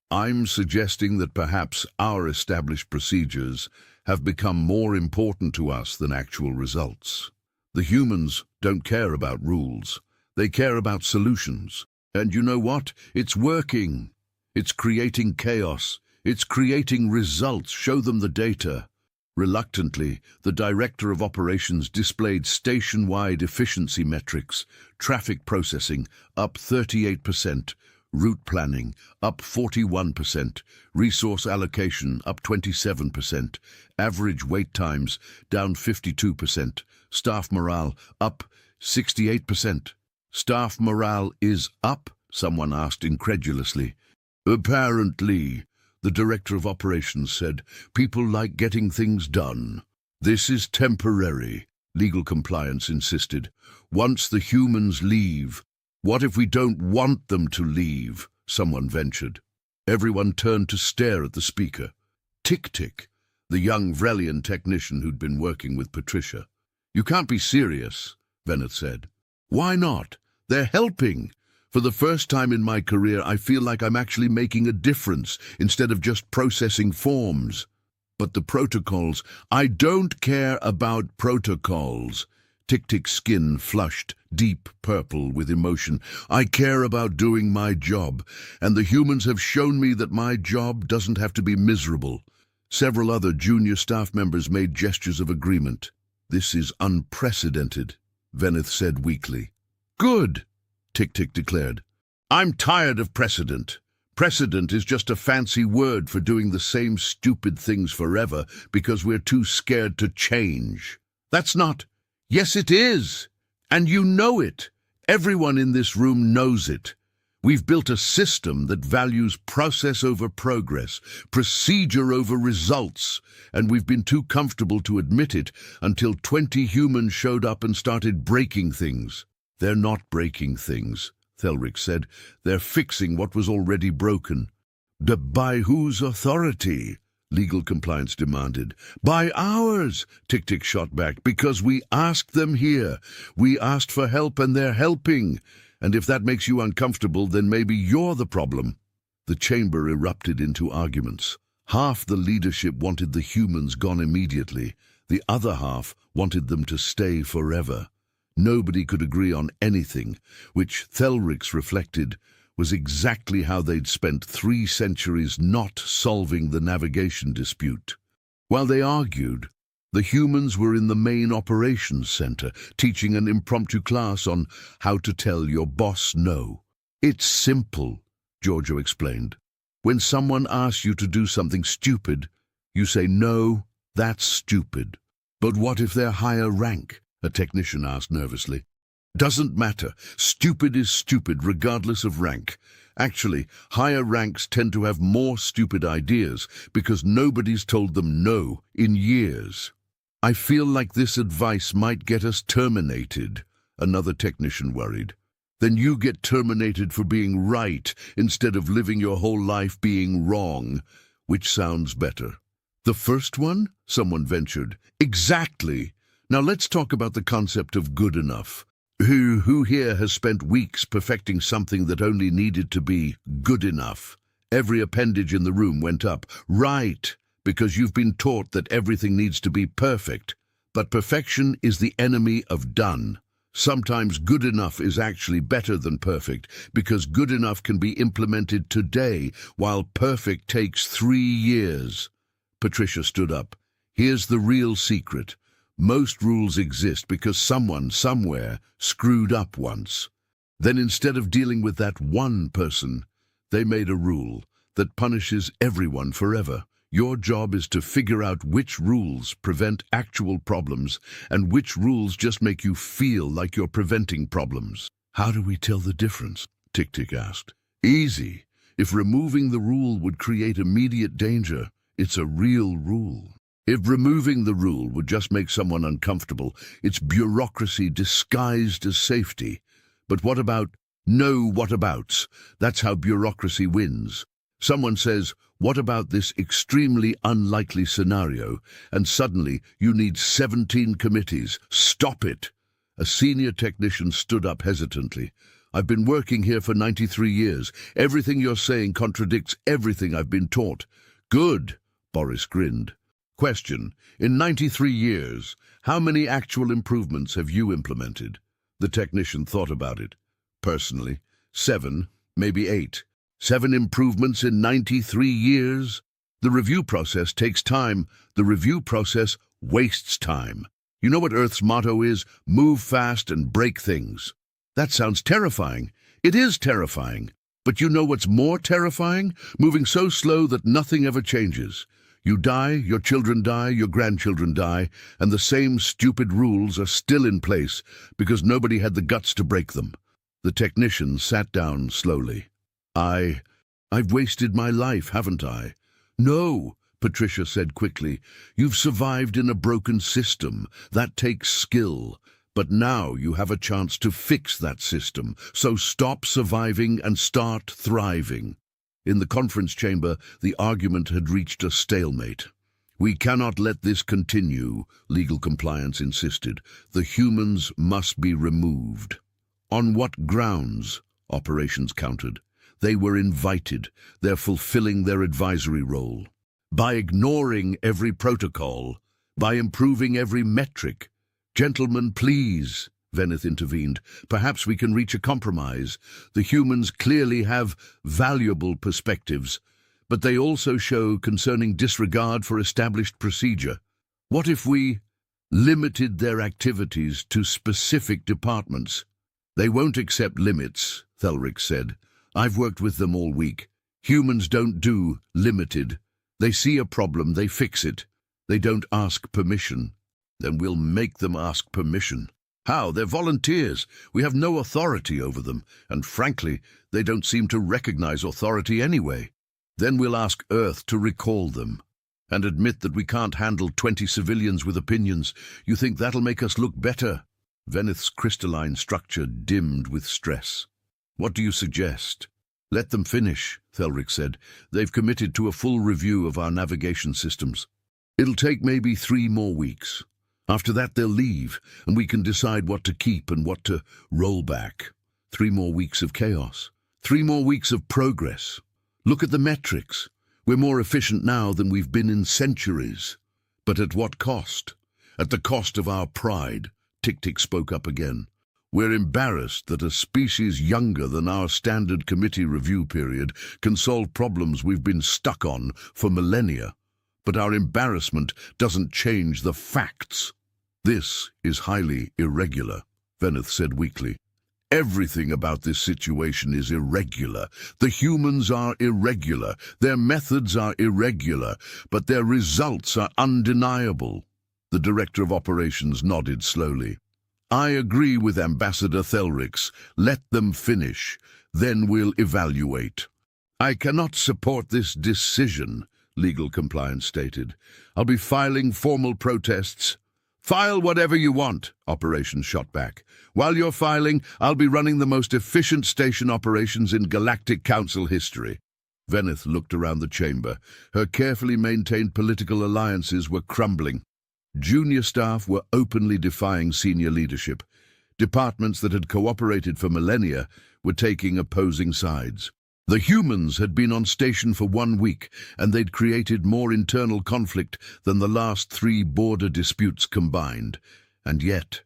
I'm suggesting that perhaps our established procedures have become more important to us than actual results. The humans don't care about rules. They care about solutions. And you know what? It's working. It's creating chaos. It's creating results. Show them the data. Reluctantly, the Director of Operations displayed station-wide efficiency metrics, traffic processing up 38%, route planning up 41%, resource allocation up 27%, average wait times down 52%, staff morale up 68%. Staff morale is up? Someone asked incredulously. Apparently, the Director of Operations said, people like getting things done. This is temporary, legal compliance insisted. Once the humans leave, what if we don't want them to leave? Someone ventured. Everyone turned to stare at the speaker. Tick-Tick, the young Vrelian technician who'd been working with Patricia. You can't be serious, Veneth said. Why not? They're helping. For the first time in my career, I feel like I'm actually making a difference instead of just processing forms. But the protocols, I don't care about protocols. Tick-Tick's skin flushed deep purple with emotion. I care about doing my job, and the humans have shown me that my job doesn't have to be miserable. Several other junior staff members made gestures of agreement. This is unprecedented, Veneth said weakly. Good, Tick-Tick declared. I'm tired of precedent. Precedent is just a fancy word for doing the same stupid things forever because we're too scared to change. That's not. Yes, it is. And you know it. Everyone in this room knows it. We've built a system that values process over progress, procedure over results, and we've been too comfortable to admit it until 20 humans showed up and started breaking things. They're not breaking things, Thelric said. They're fixing what was already broken. By whose authority? Legal compliance demanded. By ours, Tick-Tick shot back, because we asked them here. We asked for help and they're helping. And if that makes you uncomfortable, then maybe you're the problem. The chamber erupted into arguments. Half the leadership wanted the humans gone immediately. The other half wanted them to stay forever. Nobody could agree on anything, which Thelrix reflected was exactly how they'd spent 3 centuries not solving the navigation dispute. While they argued, the humans were in the main operations center, teaching an impromptu class on how to tell your boss no. It's simple, Giorgio explained. When someone asks you to do something stupid, you say, no, that's stupid. But what if they're higher rank? A technician asked nervously. Doesn't matter. Stupid is stupid, regardless of rank. Actually, higher ranks tend to have more stupid ideas because nobody's told them no in years. I feel like this advice might get us terminated, another technician worried. Then you get terminated for being right instead of living your whole life being wrong. Which sounds better? The first one? Someone ventured. Exactly. Now let's talk about the concept of good enough. Who here has spent weeks perfecting something that only needed to be good enough? Every appendage in the room went up. Right, because you've been taught that everything needs to be perfect. But perfection is the enemy of done. Sometimes good enough is actually better than perfect, because good enough can be implemented today, while perfect takes 3 years. Patricia stood up. Here's the real secret. Most rules exist because someone, somewhere, screwed up once. Then instead of dealing with that one person, they made a rule that punishes everyone forever. Your job is to figure out which rules prevent actual problems and which rules just make you feel like you're preventing problems. How do we tell the difference? Tick-Tick asked. Easy. If removing the rule would create immediate danger, it's a real rule. If removing the rule would just make someone uncomfortable, it's bureaucracy disguised as safety. But what about no whatabouts? That's how bureaucracy wins. Someone says, what about this extremely unlikely scenario? And suddenly you need 17 committees. Stop it! A senior technician stood up hesitantly. I've been working here for 93 years. Everything you're saying contradicts everything I've been taught. Good, Boris grinned. Question, in 93 years, how many actual improvements have you implemented? The technician thought about it. Personally, 7, maybe 8. 7 improvements in 93 years? The review process takes time. The review process wastes time. You know what Earth's motto is? Move fast and break things. That sounds terrifying. It is terrifying. But you know what's more terrifying? Moving so slow that nothing ever changes. You die, your children die, your grandchildren die, and the same stupid rules are still in place because nobody had the guts to break them. The technician sat down slowly. I've wasted my life, haven't I? No, Patricia said quickly. You've survived in a broken system. That takes skill. But now you have a chance to fix that system. So stop surviving and start thriving. In the conference chamber, the argument had reached a stalemate. We cannot let this continue, legal compliance insisted. The humans must be removed. On what grounds? Operations countered. They were invited. They're fulfilling their advisory role. By ignoring every protocol, by improving every metric. Gentlemen, please, Veneth intervened. Perhaps we can reach a compromise. The humans clearly have valuable perspectives, but they also show concerning disregard for established procedure. What if we limited their activities to specific departments? They won't accept limits, Thelric said. I've worked with them all week. Humans don't do limited. They see a problem, they fix it. They don't ask permission. Then we'll make them ask permission. How? They're volunteers. We have no authority over them, and frankly, they don't seem to recognize authority anyway. Then we'll ask Earth to recall them, and admit that we can't handle 20 civilians with opinions. You think that'll make us look better? Veneth's crystalline structure dimmed with stress. What do you suggest? Let them finish, Thelric said. They've committed to a full review of our navigation systems. It'll take maybe 3 more weeks. After that, they'll leave, and we can decide what to keep and what to roll back. 3 more weeks of chaos. 3 more weeks of progress. Look at the metrics. We're more efficient now than we've been in centuries. But at what cost? At the cost of our pride, Tick-Tick spoke up again. We're embarrassed that a species younger than our standard committee review period can solve problems we've been stuck on for millennia. But our embarrassment doesn't change the facts. This is highly irregular, Veneth said weakly. Everything about this situation is irregular. The humans are irregular. Their methods are irregular, but their results are undeniable. The Director of Operations nodded slowly. I agree with Ambassador Thelric. Let them finish. Then we'll evaluate. I cannot support this decision, Legal Compliance stated. I'll be filing formal protests. File whatever you want, Operations shot back. While you're filing, I'll be running the most efficient station operations in Galactic Council history. Veneth looked around the chamber. Her carefully maintained political alliances were crumbling. Junior staff were openly defying senior leadership. Departments that had cooperated for millennia were taking opposing sides. The humans had been on station for 1 week, and they'd created more internal conflict than the last 3 border disputes combined. And yet,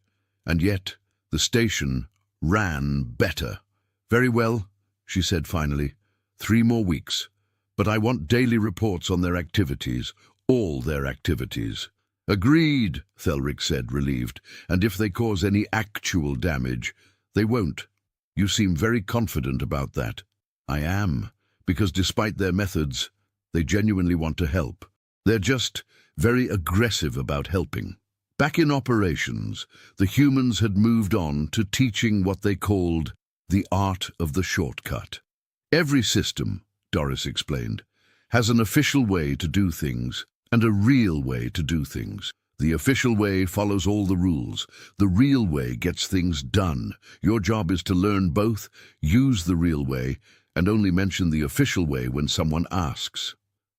the station ran better. Very well, she said finally. 3 more weeks. But I want daily reports on their activities, all their activities. Agreed, Thelric said, relieved. And if they cause any actual damage, they won't. You seem very confident about that. I am, because despite their methods, they genuinely want to help. They're just very aggressive about helping. Back in operations, the humans had moved on to teaching what they called the art of the shortcut. Every system, Doris explained, has an official way to do things, and a real way to do things. The official way follows all the rules. The real way gets things done. Your job is to learn both, use the real way, and only mention the official way when someone asks.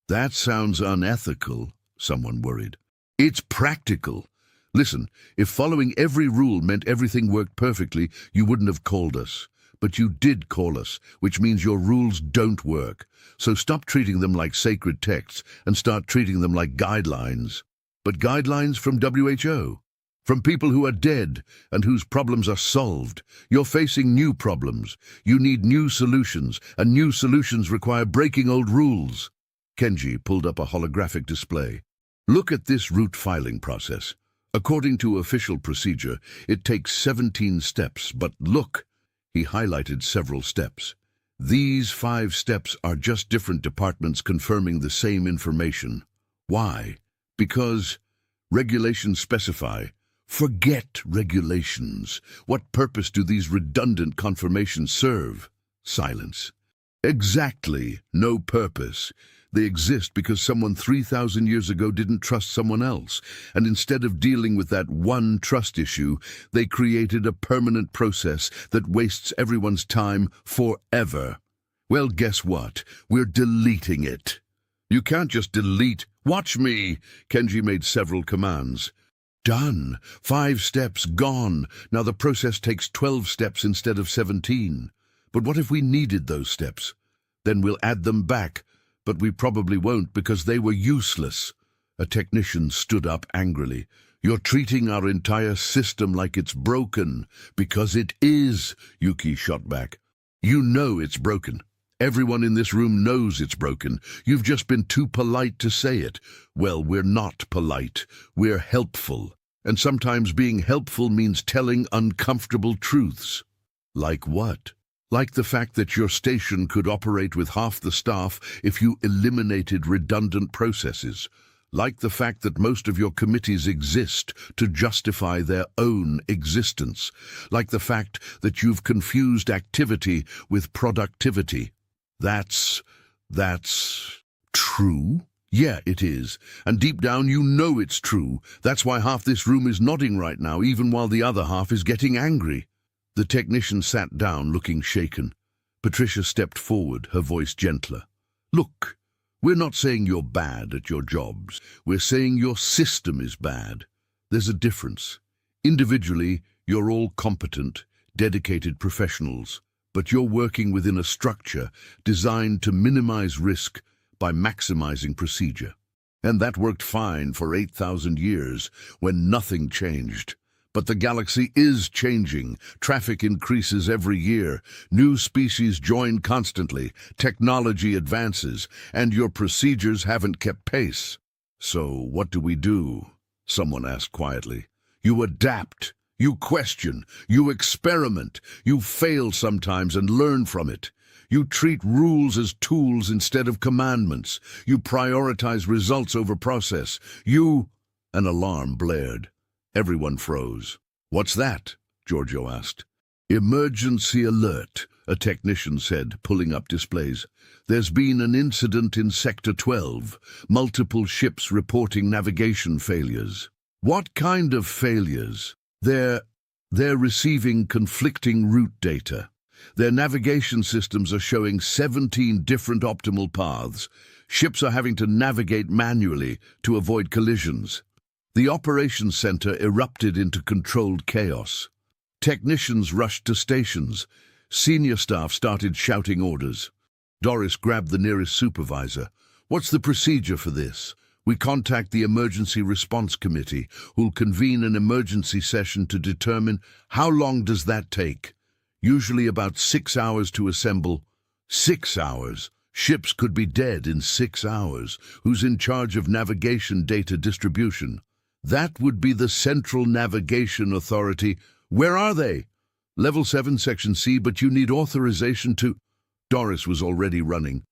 That sounds unethical, someone worried. It's practical. Listen, if following every rule meant everything worked perfectly, you wouldn't have called us. But you did call us, which means your rules don't work. So stop treating them like sacred texts and start treating them like guidelines. But guidelines from WHO, from people who are dead and whose problems are solved. You're facing new problems. You need new solutions, and new solutions require breaking old rules. Kenji pulled up a holographic display. Look at this root filing process. According to official procedure, it takes 17 steps, but look, he highlighted several steps. These 5 steps are just different departments confirming the same information. Why? Because regulations specify. Forget regulations. What purpose do these redundant confirmations serve? Silence. Exactly, no purpose. They exist because someone 3,000 years ago didn't trust someone else, and instead of dealing with that one trust issue, they created a permanent process that wastes everyone's time forever. Well, guess what? We're deleting it. You can't just delete. Watch me! Kenji made several commands. Done. 5 steps gone. Now the process takes 12 steps instead of 17. But what if we needed those steps? Then we'll add them back. But we probably won't because they were useless. A technician stood up angrily. You're treating our entire system like it's broken. Because it is, Yuki shot back. You know it's broken. Everyone in this room knows it's broken. You've just been too polite to say it. Well, we're not polite. We're helpful. And sometimes being helpful means telling uncomfortable truths. Like what? Like the fact that your station could operate with half the staff if you eliminated redundant processes. Like the fact that most of your committees exist to justify their own existence. Like the fact that you've confused activity with productivity. That's true? Yeah, it is. And deep down you know it's true. That's why half this room is nodding right now, even while the other half is getting angry. The technician sat down, looking shaken. Patricia stepped forward, her voice gentler. Look, we're not saying you're bad at your jobs. We're saying your system is bad. There's a difference. Individually, you're all competent, dedicated professionals, but you're working within a structure designed to minimize risk by maximizing procedure. And that worked fine for 8,000 years when nothing changed. But the galaxy is changing. Traffic increases every year. New species join constantly. Technology advances, and your procedures haven't kept pace. So what do? Someone asked quietly. You adapt. You question. You experiment. You fail sometimes and learn from it. You treat rules as tools instead of commandments. You prioritize results over process. An alarm blared. Everyone froze. What's that? Giorgio asked. Emergency alert, a technician said, pulling up displays. There's been an incident in Sector 12. Multiple ships reporting navigation failures. What kind of failures? They're receiving conflicting route data. Their navigation systems are showing 17 different optimal paths. Ships are having to navigate manually to avoid collisions. The operations center erupted into controlled chaos. Technicians rushed to stations. Senior staff started shouting orders. Doris grabbed the nearest supervisor. What's the procedure for this? We contact the Emergency Response Committee, who'll convene an emergency session to determine how long does that take. Usually about 6 hours to assemble. 6 hours? Ships could be dead in 6 hours. Who's in charge of navigation data distribution? That would be the Central Navigation Authority. Where are they? Level 7, Section C, but you need authorization to... Doris was already running.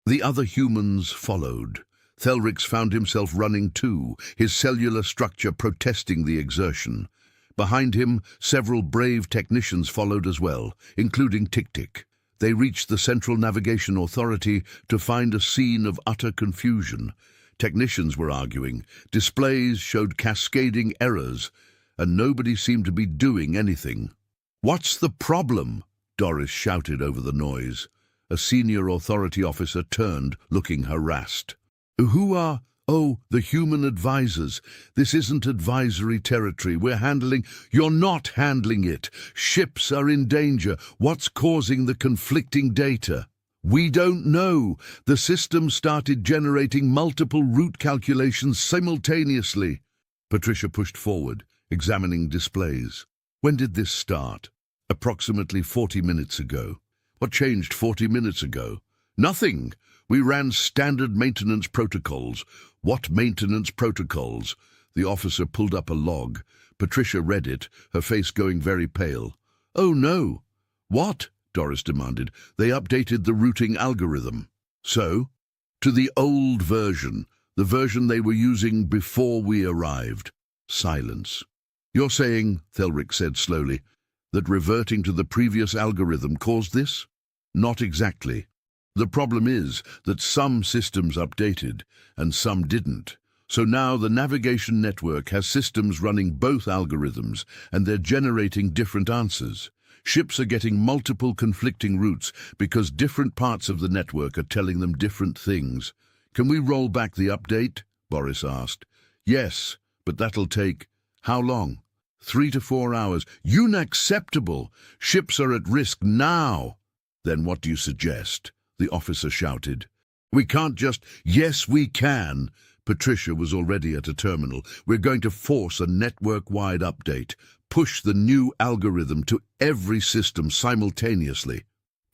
The other humans followed. Thelrix found himself running too, his cellular structure protesting the exertion. Behind him, several brave technicians followed as well, including Tick-Tick. They reached the Central Navigation Authority to find a scene of utter confusion. Technicians were arguing, displays showed cascading errors, and nobody seemed to be doing anything. "What's the problem?" Doris shouted over the noise. A senior authority officer turned, looking harassed. "Who are—" "Oh, the human advisors. This isn't advisory territory. We're handling—" "You're not handling it. Ships are in danger. What's causing the conflicting data?" "We don't know. The system started generating multiple route calculations simultaneously." Patricia pushed forward, examining displays. "When did this start?" "Approximately 40 minutes ago." "What changed 40 minutes ago?" "Nothing. We ran standard maintenance protocols." "What maintenance protocols?" The officer pulled up a log. Patricia read it, her face going very pale. "Oh, no." "What?" Doris demanded. "They updated the routing algorithm." "So?" "To the old version, the version they were using before we arrived." Silence. "You're saying," Thelrick said slowly, "that reverting to the previous algorithm caused this?" "Not exactly. The problem is that some systems updated and some didn't. So now the navigation network has systems running both algorithms, and they're generating different answers. Ships are getting multiple conflicting routes because different parts of the network are telling them different things." "Can we roll back the update?" Boris asked. "Yes, but that'll take—" "How long?" 3 to 4 hours. "Unacceptable! Ships are at risk now." "Then what do you suggest?" the officer shouted. "We can't just—" "Yes, we can." Patricia was already at a terminal. "We're going to force a network-wide update. Push the new algorithm to every system simultaneously."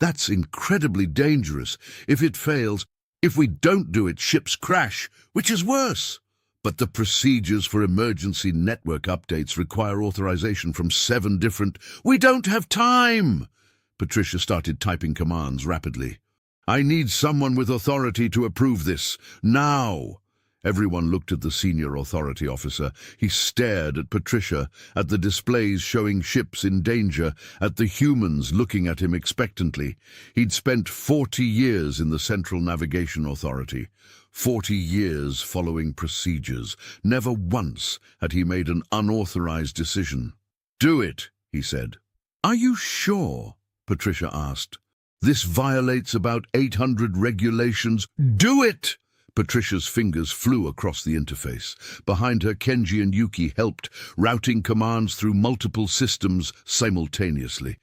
"That's incredibly dangerous. If it fails—" "If we don't do it, ships crash, which is worse." "But the procedures for emergency network updates require authorization from 7 different—" "We don't have time!" Patricia started typing commands rapidly. "I need someone with authority to approve this. Now!" Everyone looked at the senior authority officer. He stared at Patricia, at the displays showing ships in danger, at the humans looking at him expectantly. He'd spent 40 years in the Central Navigation Authority. 40 years following procedures. Never once had he made an unauthorized decision. "Do it," he said. "Are you sure?" Patricia asked. "This violates about 800 regulations." "Do it!" Patricia's fingers flew across the interface. Behind her, Kenji and Yuki helped, routing commands through multiple systems simultaneously.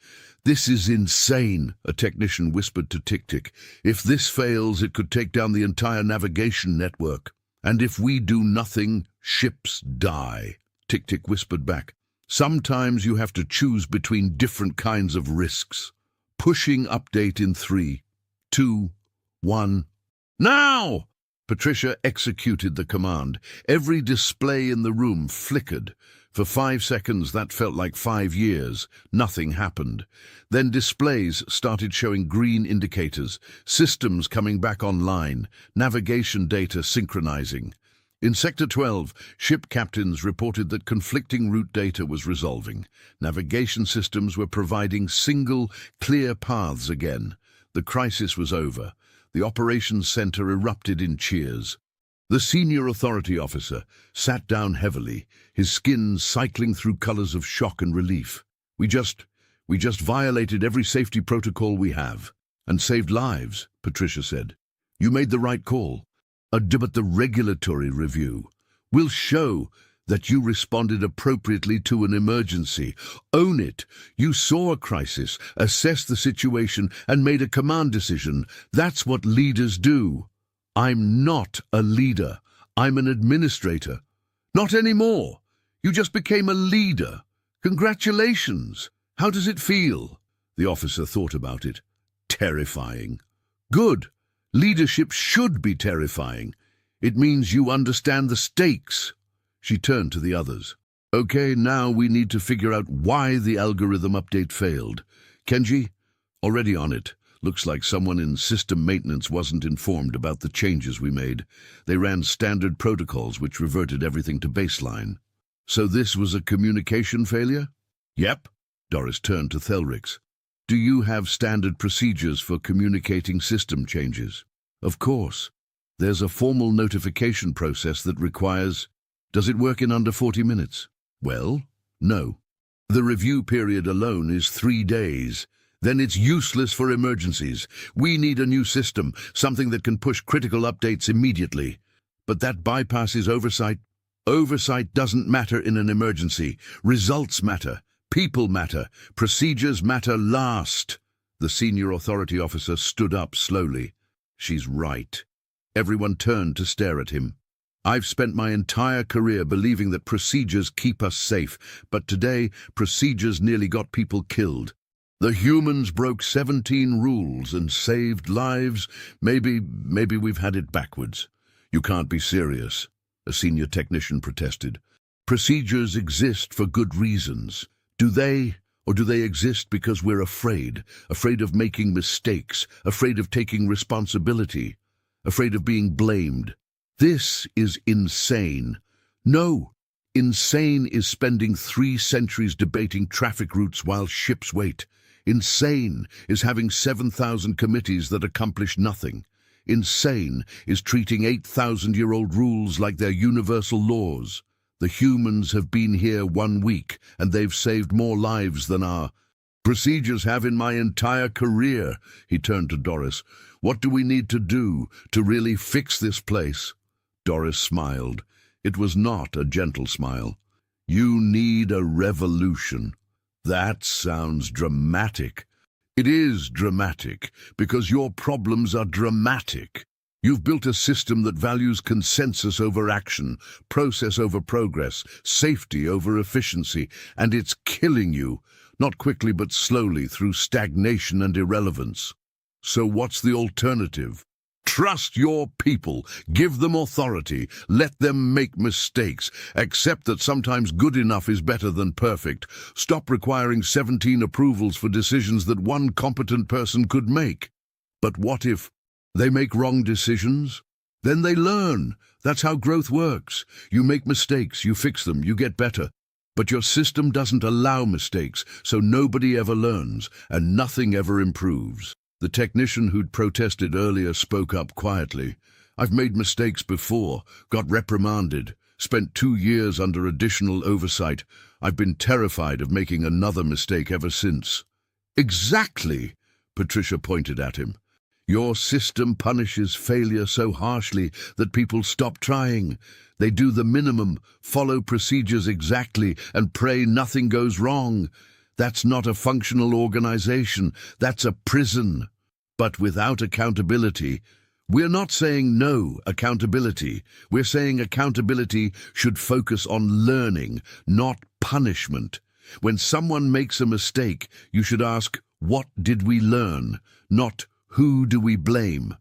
"This is insane," a technician whispered to Tick-Tick. "If this fails, it could take down the entire navigation network. And if we do nothing, ships die." Tick-Tick whispered back. "Sometimes you have to choose between different kinds of risks." Pushing update in 3, 2, 1. "Now!" Patricia executed the command. Every display in the room flickered. For 5 seconds, that felt like 5 years. Nothing happened. Then displays started showing green indicators, systems coming back online, navigation data synchronizing. In Sector 12, ship captains reported that conflicting route data was resolving. Navigation systems were providing single, clear paths again. The crisis was over. The operations center erupted in cheers. The senior authority officer sat down heavily, his skin cycling through colors of shock and relief. We just violated every safety protocol we have and saved lives," Patricia said. "You made the right call. But the regulatory review will show that you responded appropriately to an emergency. Own it. You saw a crisis, assessed the situation, and made a command decision. That's what leaders do." "I'm not a leader. I'm an administrator." "Not anymore. You just became a leader. Congratulations. How does it feel?" The officer thought about it. "Terrifying." "Good. Leadership should be terrifying. It means you understand the stakes." She turned to the others. "Okay, now we need to figure out why the algorithm update failed. Kenji, already on it. Looks like someone in system maintenance wasn't informed about the changes we made. They ran standard protocols which reverted everything to baseline." "So this was a communication failure?" "Yep." Doris turned to Thelrix. "Do you have standard procedures for communicating system changes?" "Of course. There's a formal notification process that requires... Does it work in under 40 minutes? Well, no. The review period alone is 3 days. Then it's useless for emergencies. We need a new system, something that can push critical updates immediately. But that bypasses oversight. Oversight doesn't matter in an emergency. Results matter. People matter. Procedures matter last. The senior authority officer stood up slowly. She's right. Everyone turned to stare at him. I've spent my entire career believing that procedures keep us safe, but today procedures nearly got people killed. The humans broke 17 rules and saved lives. Maybe we've had it backwards. You can't be serious, a senior technician protested. Procedures exist for good reasons. Do they, or do they exist because we're afraid of making mistakes, afraid of taking responsibility, afraid of being blamed? This is insane. No, insane is spending 3 centuries debating traffic routes while ships wait. Insane is having 7,000 committees that accomplish nothing. Insane is treating 8,000-year-old rules like they're universal laws. The humans have been here 1 week, and they've saved more lives than our procedures have in my entire career. He turned to Doris. What do we need to do to really fix this place? Doris smiled. It was not a gentle smile. You need a revolution. That sounds dramatic. It is dramatic, because your problems are dramatic. You've built a system that values consensus over action, process over progress, safety over efficiency, and it's killing you, not quickly but slowly through stagnation and irrelevance. So what's the alternative? Trust your people, give them authority, let them make mistakes, accept that sometimes good enough is better than perfect, stop requiring 17 approvals for decisions that one competent person could make. But what if they make wrong decisions? Then they learn. That's how growth works. You make mistakes, you fix them, you get better. But your system doesn't allow mistakes, so nobody ever learns, and nothing ever improves. The technician who'd protested earlier spoke up quietly. I've made mistakes before, got reprimanded, spent 2 years under additional oversight. I've been terrified of making another mistake ever since. Exactly, Patricia pointed at him. Your system punishes failure so harshly that people stop trying. They do the minimum, follow procedures exactly, and pray nothing goes wrong. That's not a functional organization, that's a prison. But without accountability, we're not saying no accountability. We're saying accountability should focus on learning, not punishment. When someone makes a mistake, you should ask, what did we learn? Not, who do we blame?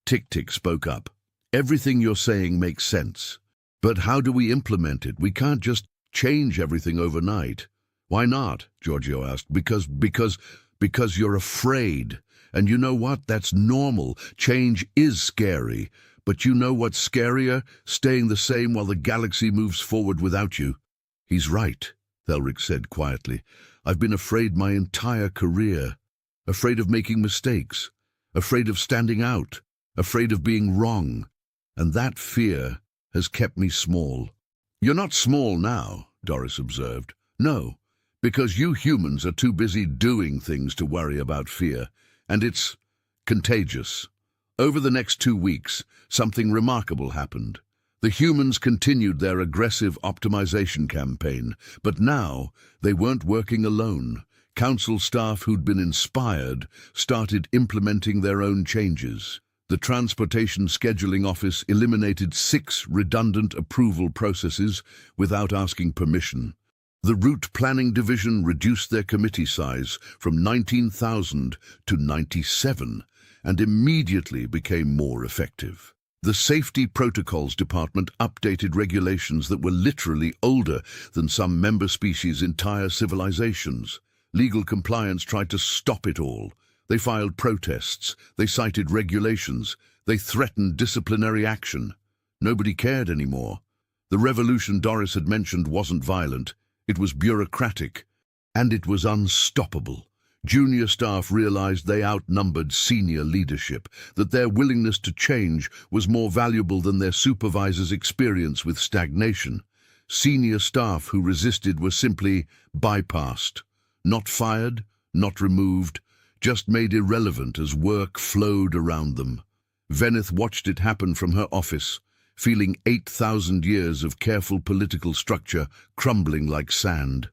Tick-Tick spoke up. Everything you're saying makes sense. But how do we implement it? We can't just change everything overnight. Why not? Giorgio asked. Because you're afraid. And you know what? That's normal. Change is scary. But you know what's scarier? Staying the same while the galaxy moves forward without you. He's right, Thelric said quietly. I've been afraid my entire career. Afraid of making mistakes. Afraid of standing out. Afraid of being wrong. And that fear has kept me small. You're not small now, Doris observed. No. Because you humans are too busy doing things to worry about fear, and it's contagious. Over the next 2 weeks, something remarkable happened. The humans continued their aggressive optimization campaign, but now they weren't working alone. Council staff who'd been inspired started implementing their own changes. The Transportation Scheduling Office eliminated 6 redundant approval processes without asking permission. The Route Planning Division reduced their committee size from 19,000 to 97 and immediately became more effective. The Safety Protocols Department updated regulations that were literally older than some member species' entire civilizations. Legal compliance tried to stop it all. They filed protests, they cited regulations, they threatened disciplinary action. Nobody cared anymore. The revolution Doris had mentioned wasn't violent. It was bureaucratic, and it was unstoppable. Junior staff realized they outnumbered senior leadership, that their willingness to change was more valuable than their supervisors' experience with stagnation. Senior staff who resisted were simply bypassed, not fired, not removed, just made irrelevant as work flowed around them. Veneth watched it happen from her office, feeling 8,000 years of careful political structure crumbling like sand.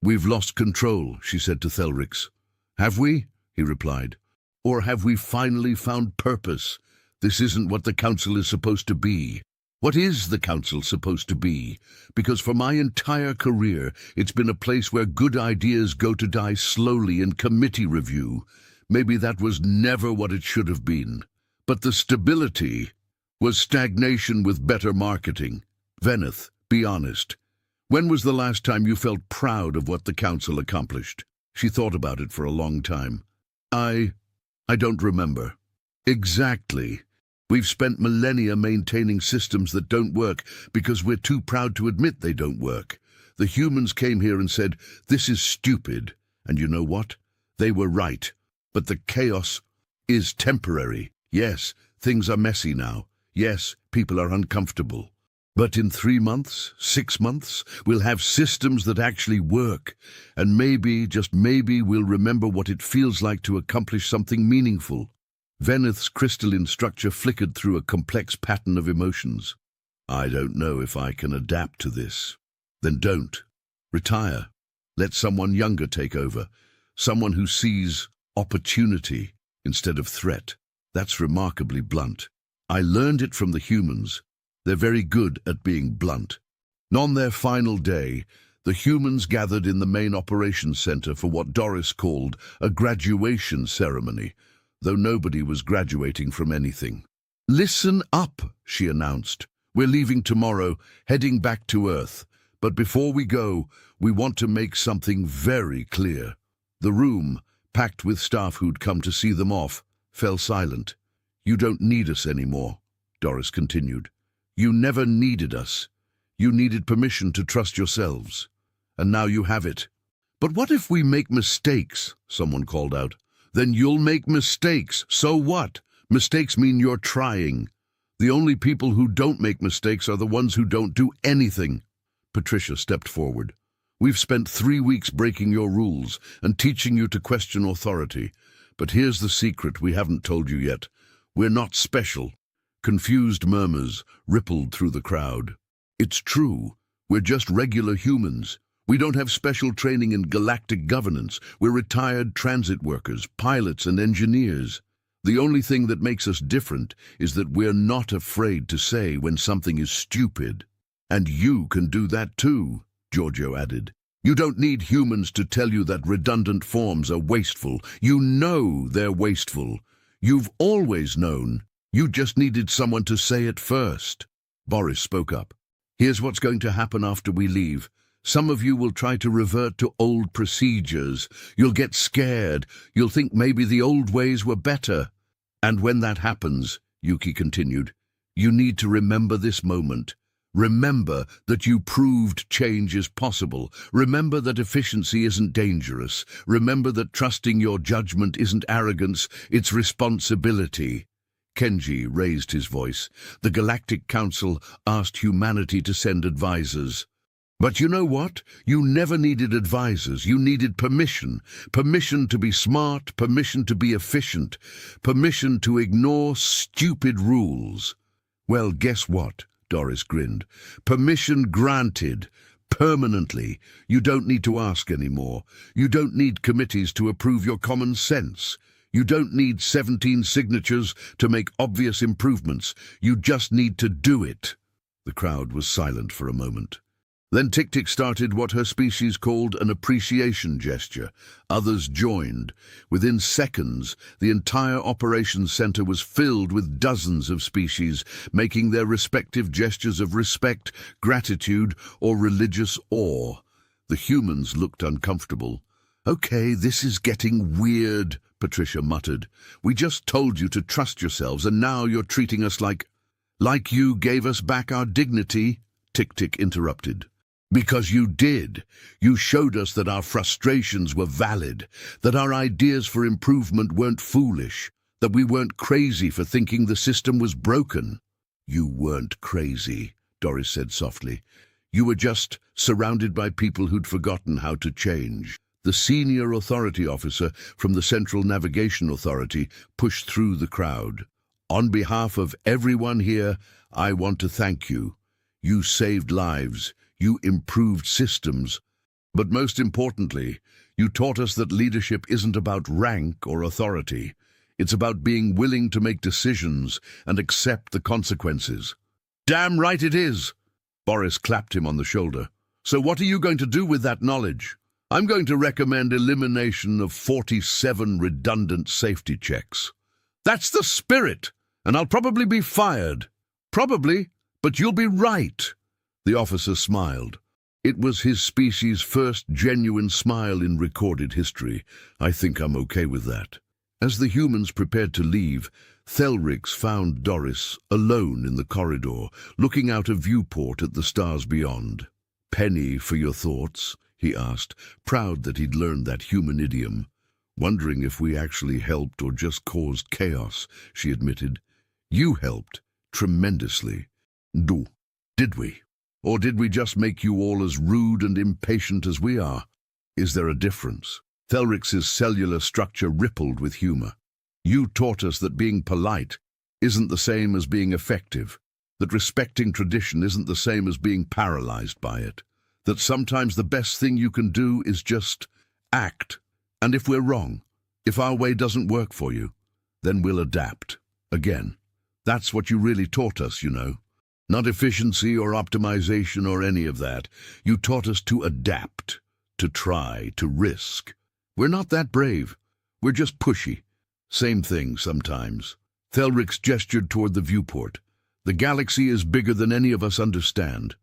"We've lost control," she said to Thelrix. "Have we?" he replied. "Or have we finally found purpose? This isn't what the council is supposed to be." What is the council supposed to be? Because for my entire career, it's been a place where good ideas go to die slowly in committee review. Maybe that was never what it should have been. But the stability was stagnation with better marketing. Veneth, be honest. When was the last time you felt proud of what the council accomplished? She thought about it for a long time. I don't remember. Exactly. We've spent millennia maintaining systems that don't work because we're too proud to admit they don't work. The humans came here and said, "This is stupid." And you know what? They were right. But the chaos is temporary. Yes, things are messy now. Yes, people are uncomfortable. But in 3 months, 6 months, we'll have systems that actually work. And maybe, just maybe, we'll remember what it feels like to accomplish something meaningful. Veneth's crystalline structure flickered through a complex pattern of emotions. "I don't know if I can adapt to this." "Then don't. Retire. Let someone younger take over. Someone who sees opportunity instead of threat." That's remarkably blunt. I learned it from the humans. They're very good at being blunt. On their final day, the humans gathered in the main operations center for what Doris called a graduation ceremony, though nobody was graduating from anything. "Listen up," she announced. "We're leaving tomorrow, heading back to Earth. But before we go, we want to make something very clear." The room, packed with staff who'd come to see them off, fell silent. "You don't need us anymore," Doris continued. "You never needed us. You needed permission to trust yourselves. And now you have it." "But what if we make mistakes?" someone called out. "Then you'll make mistakes. So what? Mistakes mean you're trying. The only people who don't make mistakes are the ones who don't do anything." Patricia stepped forward. "We've spent 3 weeks breaking your rules and teaching you to question authority. But here's the secret we haven't told you yet. We're not special." Confused murmurs rippled through the crowd. "It's true. We're just regular humans. We don't have special training in galactic governance. We're retired transit workers, pilots and engineers. The only thing that makes us different is that we're not afraid to say when something is stupid. And you can do that too," Giorgio added. "You don't need humans to tell you that redundant forms are wasteful. You know they're wasteful. You've always known. You just needed someone to say it first." Boris spoke up. "Here's what's going to happen after we leave. Some of you will try to revert to old procedures. You'll get scared. You'll think maybe the old ways were better. And when that happens," Yuki continued, "you need to remember this moment. Remember that you proved change is possible. Remember that efficiency isn't dangerous. Remember that trusting your judgment isn't arrogance, it's responsibility." Kenji raised his voice. "The Galactic Council asked humanity to send advisors. But you know what? You never needed advisors. You needed permission. Permission to be smart, permission to be efficient, permission to ignore stupid rules." "Well, guess what?" Doris grinned. "Permission granted. Permanently. You don't need to ask anymore. You don't need committees to approve your common sense. You don't need 17 signatures to make obvious improvements. You just need to do it." The crowd was silent for a moment. Then Tik-Tik started what her species called an appreciation gesture. Others joined. Within seconds, the entire operations center was filled with dozens of species, making their respective gestures of respect, gratitude, or religious awe. The humans looked uncomfortable. "Okay, this is getting weird," Patricia muttered. "We just told you to trust yourselves, and now you're treating us like you gave us back our dignity," Tik-Tik interrupted. Because you did. You showed us that our frustrations were valid, that our ideas for improvement weren't foolish, that we weren't crazy for thinking the system was broken. You weren't crazy, Doris said softly. You were just surrounded by people who'd forgotten how to change. The senior authority officer from the Central Navigation Authority pushed through the crowd. On behalf of everyone here, I want to thank you. You saved lives. You improved systems. But most importantly, you taught us that leadership isn't about rank or authority. It's about being willing to make decisions and accept the consequences. Damn right it is! Boris clapped him on the shoulder. So what are you going to do with that knowledge? I'm going to recommend elimination of 47 redundant safety checks. That's the spirit, and I'll probably be fired. Probably, but you'll be right. The officer smiled. It was his species' first genuine smile in recorded history. I think I'm okay with that. As the humans prepared to leave, Thelrix found Doris alone in the corridor, looking out a viewport at the stars beyond. "Penny for your thoughts?" he asked, proud that he'd learned that human idiom. "Wondering if we actually helped or just caused chaos," she admitted. "You helped, tremendously. Did we? Or did we just make you all as rude and impatient as we are? Is there a difference?" Thelrix's cellular structure rippled with humor. "You taught us that being polite isn't the same as being effective, that respecting tradition isn't the same as being paralyzed by it, that sometimes the best thing you can do is just act. And if we're wrong, if our way doesn't work for you, then we'll adapt. Again, that's what you really taught us, you know. Not efficiency or optimization or any of that. You taught us to adapt, to try, to risk. We're not that brave. We're just pushy. Same thing sometimes." Thelrix gestured toward the viewport. "The galaxy is bigger than any of us understand.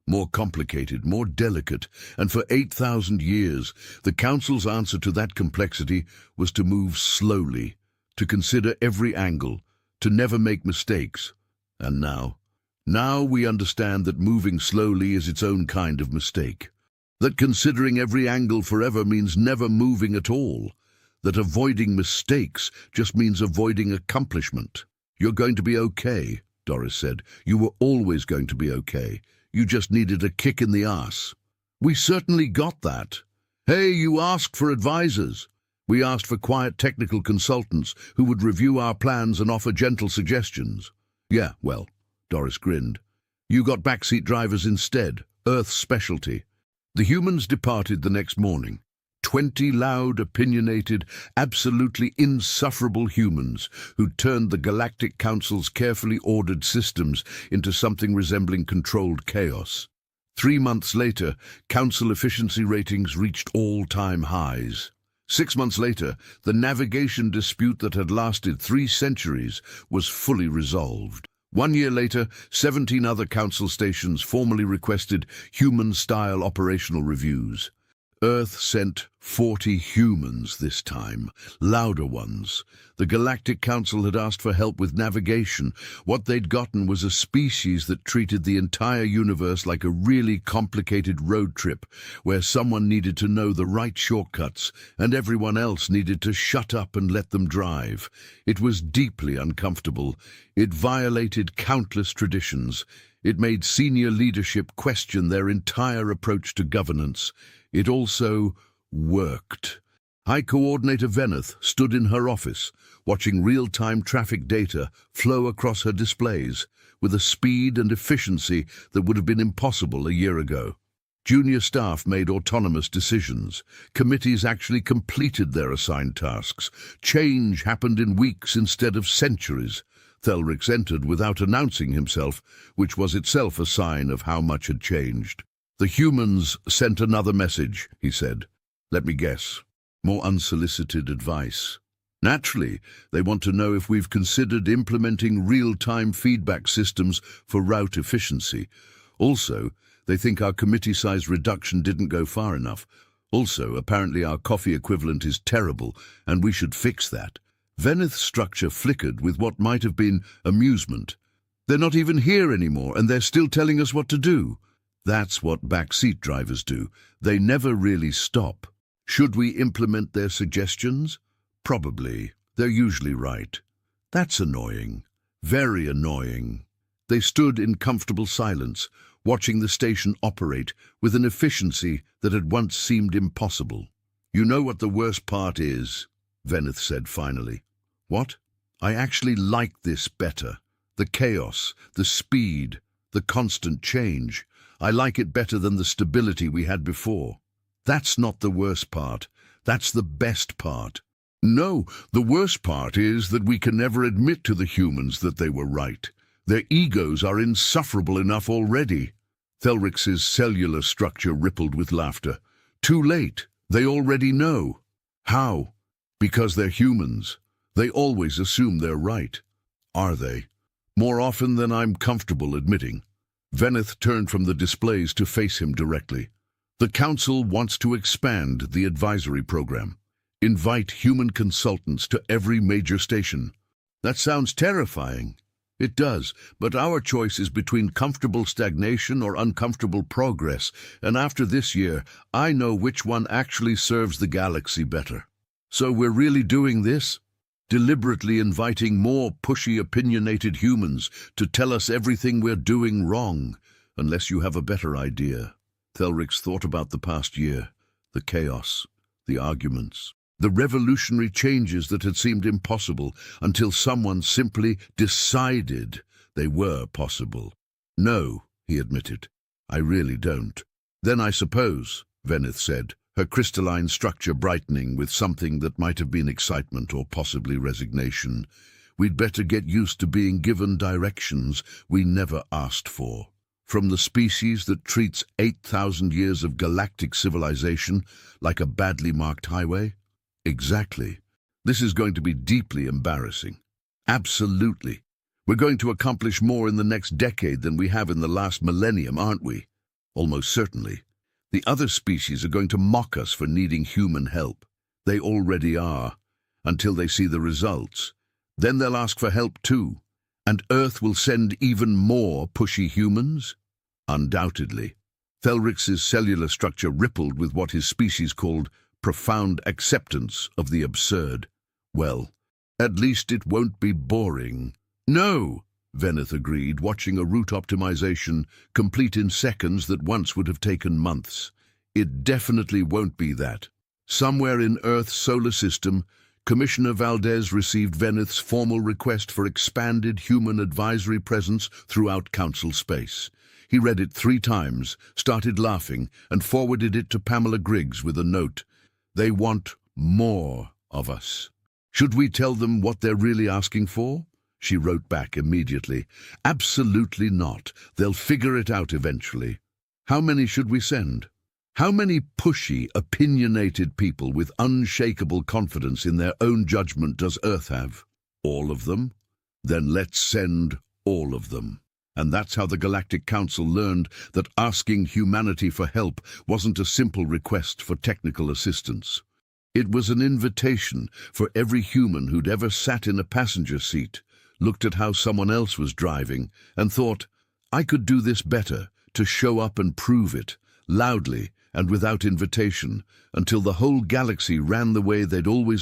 More complicated, more delicate, and for 8,000 years, the Council's answer to that complexity was to move slowly, to consider every angle, to never make mistakes. And now we understand that moving slowly is its own kind of mistake. That considering every angle forever means never moving at all. That avoiding mistakes just means avoiding accomplishment. You're going to be okay," Doris said. "You were always going to be okay. You just needed a kick in the ass." "We certainly got that. Hey, you asked for advisors. We asked for quiet technical consultants who would review our plans and offer gentle suggestions." "Yeah, well," Doris grinned. "You got backseat drivers instead, Earth's specialty." The humans departed the next morning. 20 loud, opinionated, absolutely insufferable humans who turned the Galactic Council's carefully ordered systems into something resembling controlled chaos. 3 months later, Council efficiency ratings reached all-time highs. 6 months later, the navigation dispute that had lasted 3 centuries was fully resolved. 1 year later, 17 other Council stations formally requested human-style operational reviews. Earth sent 40 humans this time, louder ones. The Galactic Council had asked for help with navigation. What they'd gotten was a species that treated the entire universe like a really complicated road trip, where someone needed to know the right shortcuts and everyone else needed to shut up and let them drive. It was deeply uncomfortable. It violated countless traditions. It made senior leadership question their entire approach to governance. It also worked. High Coordinator Veneth stood in her office, watching real-time traffic data flow across her displays with a speed and efficiency that would have been impossible a year ago. Junior staff made autonomous decisions. Committees actually completed their assigned tasks. Change happened in weeks instead of centuries. Thelrix entered without announcing himself, which was itself a sign of how much had changed. "The humans sent another message," he said. "Let me guess. More unsolicited advice. Naturally, they want to know if we've considered implementing real-time feedback systems for route efficiency. Also, they think our committee size reduction didn't go far enough. Also, apparently our coffee equivalent is terrible, and we should fix that." Veneth's structure flickered with what might have been amusement. "They're not even here anymore, and they're still telling us what to do." That's what backseat drivers do. They never really stop. Should we implement their suggestions? Probably. They're usually right. That's annoying. Very annoying. They stood in comfortable silence, watching the station operate with an efficiency that had once seemed impossible. "You know what the worst part is?" Veneth said finally. "What? I actually like this better. The chaos, the speed, the constant change. I like it better than the stability we had before." "That's not the worst part. That's the best part." "No, the worst part is that we can never admit to the humans that they were right. Their egos are insufferable enough already." Thelrix's cellular structure rippled with laughter. "Too late. They already know." "How?" "Because they're humans. They always assume they're right." "Are they?" "More often than I'm comfortable admitting." Veneth turned from the displays to face him directly. "The Council wants to expand the advisory program. Invite human consultants to every major station." "That sounds terrifying." "It does, but our choice is between comfortable stagnation or uncomfortable progress, and after this year, I know which one actually serves the galaxy better." "So we're really doing this?" "Deliberately inviting more pushy, opinionated humans to tell us everything we're doing wrong, unless you have a better idea." Thelrix thought about the past year, the chaos, the arguments, the revolutionary changes that had seemed impossible until someone simply decided they were possible. "No," he admitted, "I really don't." "Then I suppose," Veneth said, her crystalline structure brightening with something that might have been excitement or possibly resignation, "we'd better get used to being given directions we never asked for. From the species that treats 8,000 years of galactic civilization like a badly marked highway." "Exactly. This is going to be deeply embarrassing." "Absolutely. We're going to accomplish more in the next decade than we have in the last millennium, aren't we?" "Almost certainly. The other species are going to mock us for needing human help. They already are, until they see the results. Then they'll ask for help too. And Earth will send even more pushy humans?" "Undoubtedly." Thelrix's cellular structure rippled with what his species called profound acceptance of the absurd. "Well, at least it won't be boring." "No," Veneth agreed, watching a route optimization complete in seconds that once would have taken months. "It definitely won't be that." Somewhere in Earth's solar system, Commissioner Valdez received Veneth's formal request for expanded human advisory presence throughout Council space. He read it 3 times, started laughing, and forwarded it to Pamela Griggs with a note. "They want more of us." "Should we tell them what they're really asking for?" She wrote back immediately. "Absolutely not. They'll figure it out eventually." "How many should we send?" "How many pushy, opinionated people with unshakable confidence in their own judgment does Earth have?" "All of them?" "Then let's send all of them." And that's how the Galactic Council learned that asking humanity for help wasn't a simple request for technical assistance. It was an invitation for every human who'd ever sat in a passenger seat, looked at how someone else was driving, and thought, "I could do this better," to show up and prove it, loudly and without invitation, until the whole galaxy ran the way they'd always known.